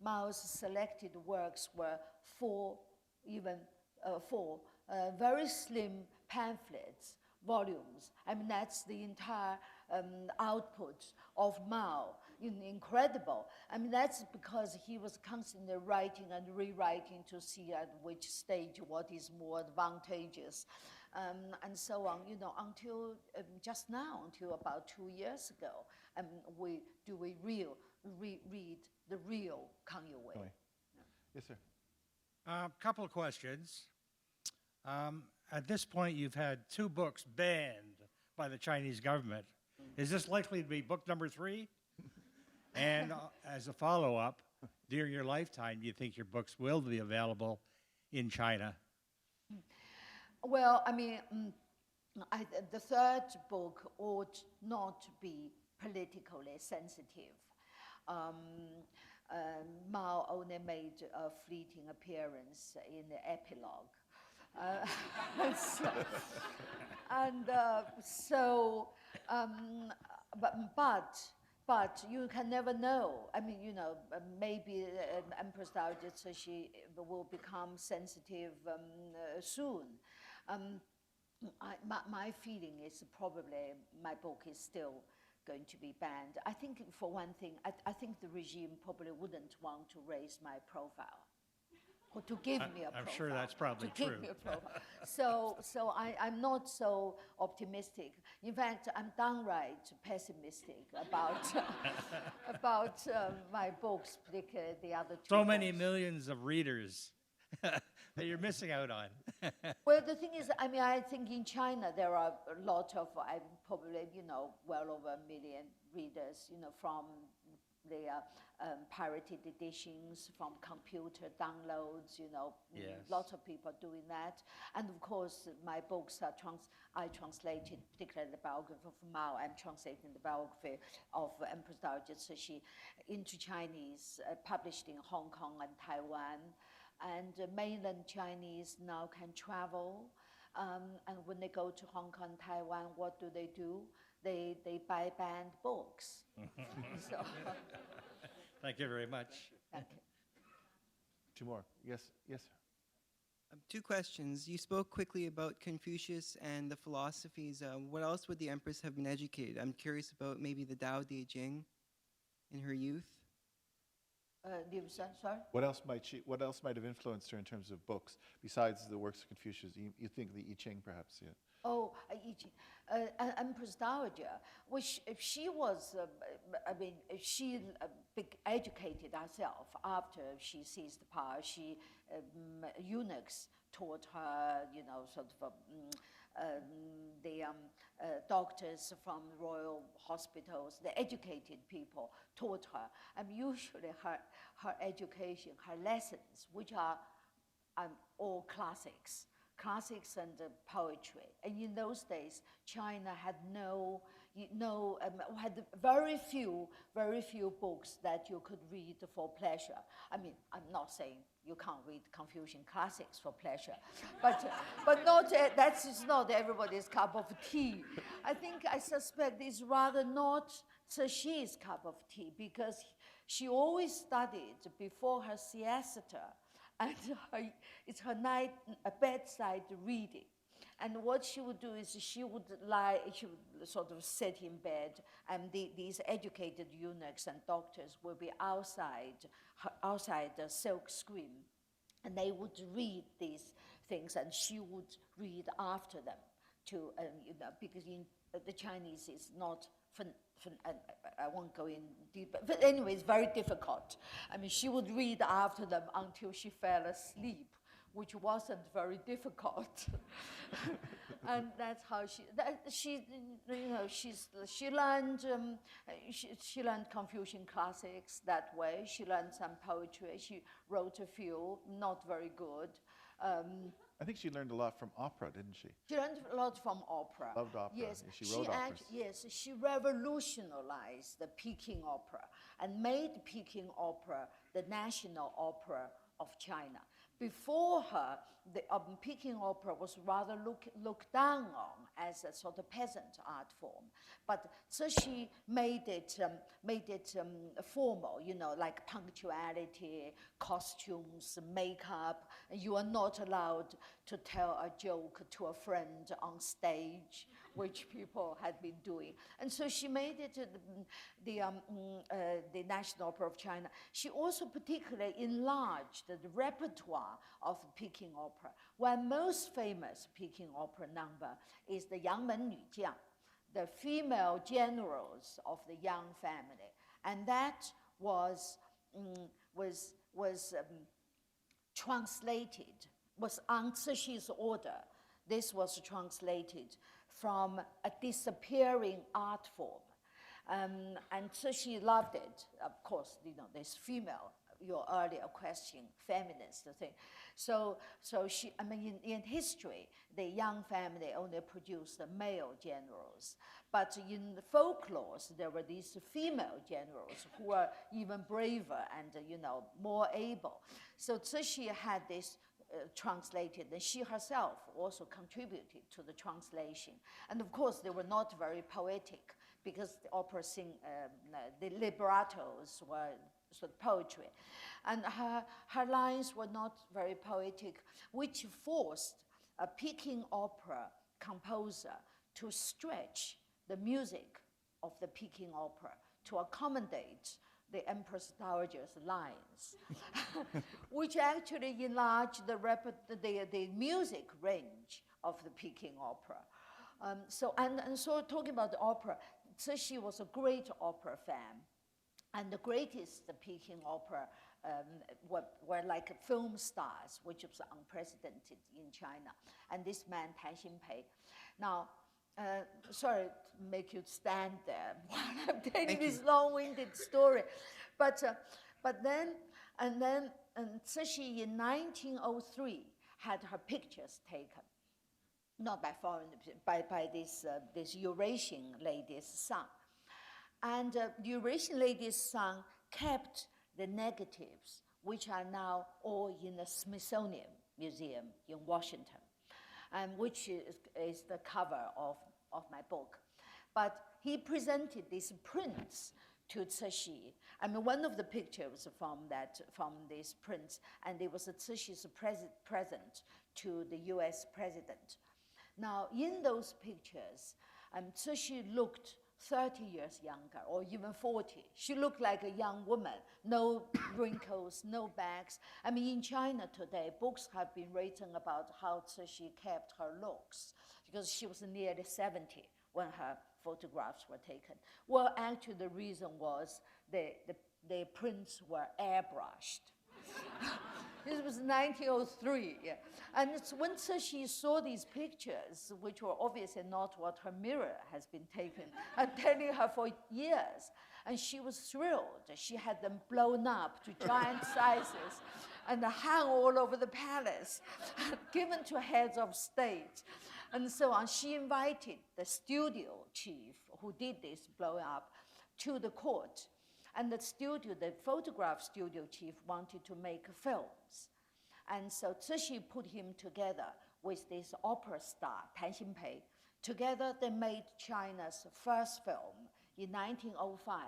Mao's selected works were four very slim pamphlets, volumes. I mean, that's the entire output of Mao. Incredible. I mean, that's because he was constantly writing and rewriting to see at which stage what is more advantageous, and so on. You know, until just now, until about 2 years ago, we read the real Kang Wei. Yes, sir. Couple of questions. At this point, you've had 2 books banned by the Chinese government. Is this likely to be book number 3? And as a follow-up, during your lifetime, do you think your books will be available in China? Well, I mean, the third book ought not be politically sensitive. Mao only made a fleeting appearance in the epilogue. But you can never know. I mean, you know, maybe Empress Dowager Cixi will become sensitive soon. My feeling is probably my book is still going to be banned. I think, for one thing, I think the regime probably wouldn't want to raise my profile, or to give me a profile. I'm sure that's probably to true. Give me a profile. So I'm not so optimistic. In fact, I'm downright pessimistic about my books, particularly the other 2 So many books. millions of readers that you're missing out on. Well, the thing is, I mean, I think in China there are a lot of, probably, you know, well over 1 million readers, you know, from the pirated editions, from computer downloads, you know, Yes. lots of people doing that. And of course, my books are I translated, particularly the biography of Mao. I'm translating the biography of Empress Dowager Cixi into Chinese, published in Hong Kong and Taiwan. and mainland Chinese now can travel. And when they go to Hong Kong, Taiwan, what do? They buy banned books. So, Thank you very much. thank you. Two more. Yes, yes. Two questions. You spoke quickly about Confucius and the philosophies. What else would the Empress have been educated? I'm curious about maybe the Tao Te Ching in her youth. Sorry? What else might have influenced her in terms of books besides the works of Confucius? You think the I Ching, perhaps? Yeah. Oh, Empress Dowager, which she was, she educated herself after she seized power. She, eunuchs taught her, the doctors from royal hospitals, the educated people taught her. And usually her education, her lessons, which are all classics and poetry. And in those days, China had had very few books that you could read for pleasure. I mean, I'm not saying you can't read Confucian classics for pleasure, but not that is not everybody's cup of tea. I suspect it's rather not Cixi's cup of tea, because she always studied before her siesta, and it's her bedside reading. And what she would do is she would sort of sit in bed, and these educated eunuchs and doctors will be outside the silk screen, and they would read these things, and she would read after them because the Chinese is not. I won't go in deep, but anyway, it's very difficult. I mean, she would read after them until she fell asleep, which wasn't very difficult. And that's how she learned she learned Confucian classics that way. She learned some poetry. She wrote a few, not very good. I think she learned a lot from opera, didn't she? She learned a lot from opera. Loved opera. Yes, She wrote operas. Yes, she revolutionized the Peking opera and made Peking opera the national opera of China. Before her, the Peking opera was rather looked down on as a sort of peasant art form. But Cixi made it formal, like punctuality, costumes, makeup. You are not allowed to tell a joke to a friend on stage, which people had been doing. And so she made it the National Opera of China. She also particularly enlarged the repertoire of Peking opera. One most famous Peking opera number is the Yangmen Nu Jiang, the female generals of the Yang family. And that was translated, was on Cixi's order. This was translated from a disappearing art form. And Cixi loved it. Of course, this female, your earlier question, feminist thing. So she, in history, the Yang family only produced the male generals. But in the folklore, there were these female generals who were even braver and, more able. So Cixi had this translated, and she herself also contributed to the translation. And of course, they were not very poetic, because the opera the librettos were sort of poetry. And her lines were not very poetic, which forced a Peking opera composer to stretch the music of the Peking opera to accommodate the Empress Dowager's lines, which actually enlarged the music range of the Peking opera. So talking about the opera, Cixi was a great opera fan, and the greatest Peking opera were like film stars, which was unprecedented in China. And this man, Tan Xinpei. Now, sorry to make you stand there while I'm telling this long-winded story, but then Cixi in 1903 had her pictures taken, not by foreign, by this Eurasian lady's son, and the Eurasian lady's son kept the negatives which are now all in the Smithsonian Museum in Washington, and which is the cover of my book. But he presented these prints to Cixi. I mean, one of the pictures from these prints, and it was Cixi's present to the US president. Now, in those pictures, Cixi looked 30 years younger, or even 40. She looked like a young woman, no wrinkles, no bags. I mean, in China today, books have been written about how Cixi kept her looks, because she was nearly 70 when her photographs were taken. Well, actually, the reason was the prints were airbrushed. This was 1903, yeah. And it's when Cixi saw these pictures, which were obviously not what her mirror has been taken, I'm telling her for years, and she was thrilled. She had them blown up to giant sizes and hung all over the palace, given to heads of state, and so on. She invited the studio chief who did this blowing up to the court. And the photograph studio chief wanted to make films. And so Cixi put him together with this opera star, Tan Xinpei. Together, they made China's first film in 1905.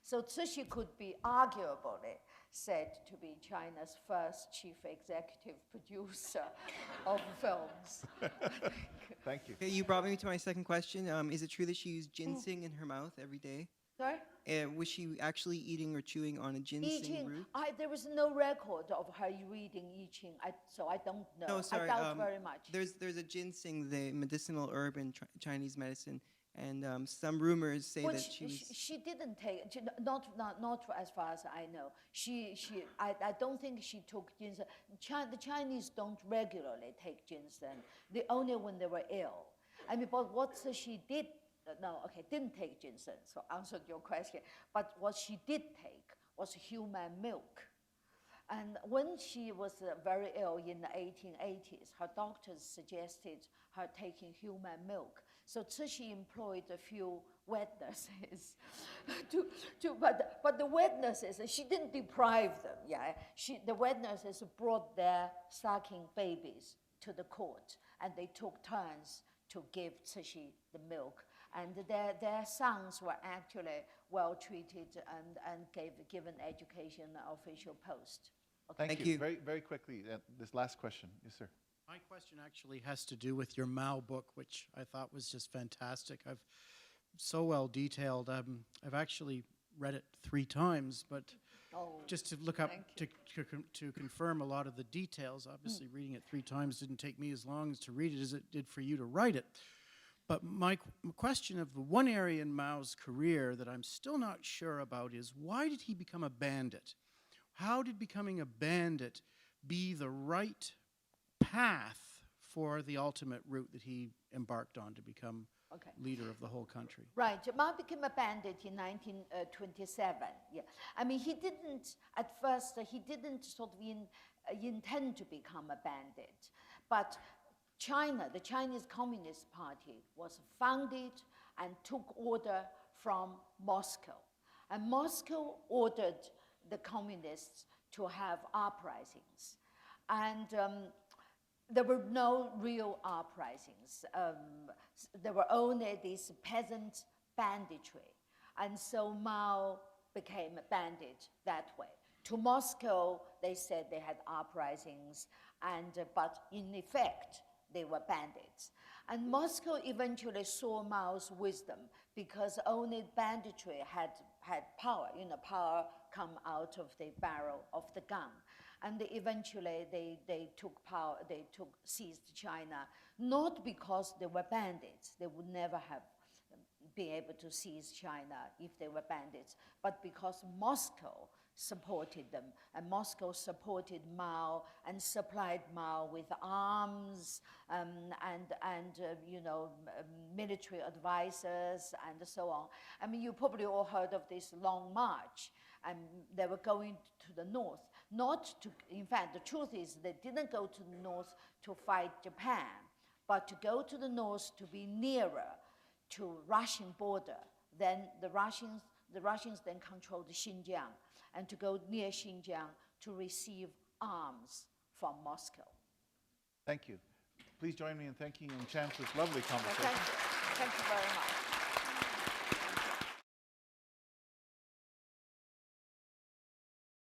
So Cixi could be arguably said to be China's first chief executive producer of films. Thank you. Okay, you brought me to my second question. Is it true that she used ginseng in her mouth every day? Sorry? Was she actually eating or chewing on a ginseng root? There was no record of her eating. So I don't know. No, sorry. I doubt very much. There's a ginseng, the medicinal herb in Chinese medicine, and some rumors say that she didn't take, not as far as I know. I don't think she took ginseng. The Chinese don't regularly take ginseng. Only when they were ill. I mean, but what she did. Didn't take ginseng, so answered your question. But what she did take was human milk. And when she was very ill in the 1880s, her doctors suggested her taking human milk. So Cixi employed a few wet nurses but the wet nurses, she didn't deprive them, yeah. The wet nurses brought their sucking babies to the court, and they took turns to give Cixi the milk. And their sons were actually well treated and given education and official post. Okay. Thank you. Very, very quickly, this last question. Yes, sir. My question actually has to do with your Mao book, which I thought was just fantastic. I've so well detailed. I've actually read it 3 times, but just to look up to confirm a lot of the details. Obviously, reading it 3 times didn't take me as long to read it as it did for you to write it. But my question of the one area in Mao's career that I'm still not sure about is, why did he become a bandit? How did becoming a bandit be the right path for the ultimate route that he embarked on to become leader of the whole country? Right. Mao became a bandit in 1927. Yeah. I mean, he didn't, at first, he didn't sort of intend to become a bandit. But China, the Chinese Communist Party, was founded and took order from Moscow. And Moscow ordered the communists to have uprisings. And there were no real uprisings. There were only these peasant banditry. And so Mao became a bandit that way. To Moscow, they said they had uprisings, but in effect, they were bandits. And Moscow eventually saw Mao's wisdom, because only banditry had power. Power come out of the barrel of the gun. And eventually they took power, seized China, not because they were bandits. They would never have been able to seize China if they were bandits, but because Moscow supported them, and Moscow supported Mao and supplied Mao with arms military advisors and so on. I mean, you probably all heard of this Long March, and they were going to the north. In fact, the truth is they didn't go to the north to fight Japan, but to go to the north to be nearer to Russian border. Then the Russians then controlled Xinjiang, and to go near Xinjiang to receive arms from Moscow. Thank you. Please join me in thanking Chang for this lovely conversation. Thank you very much.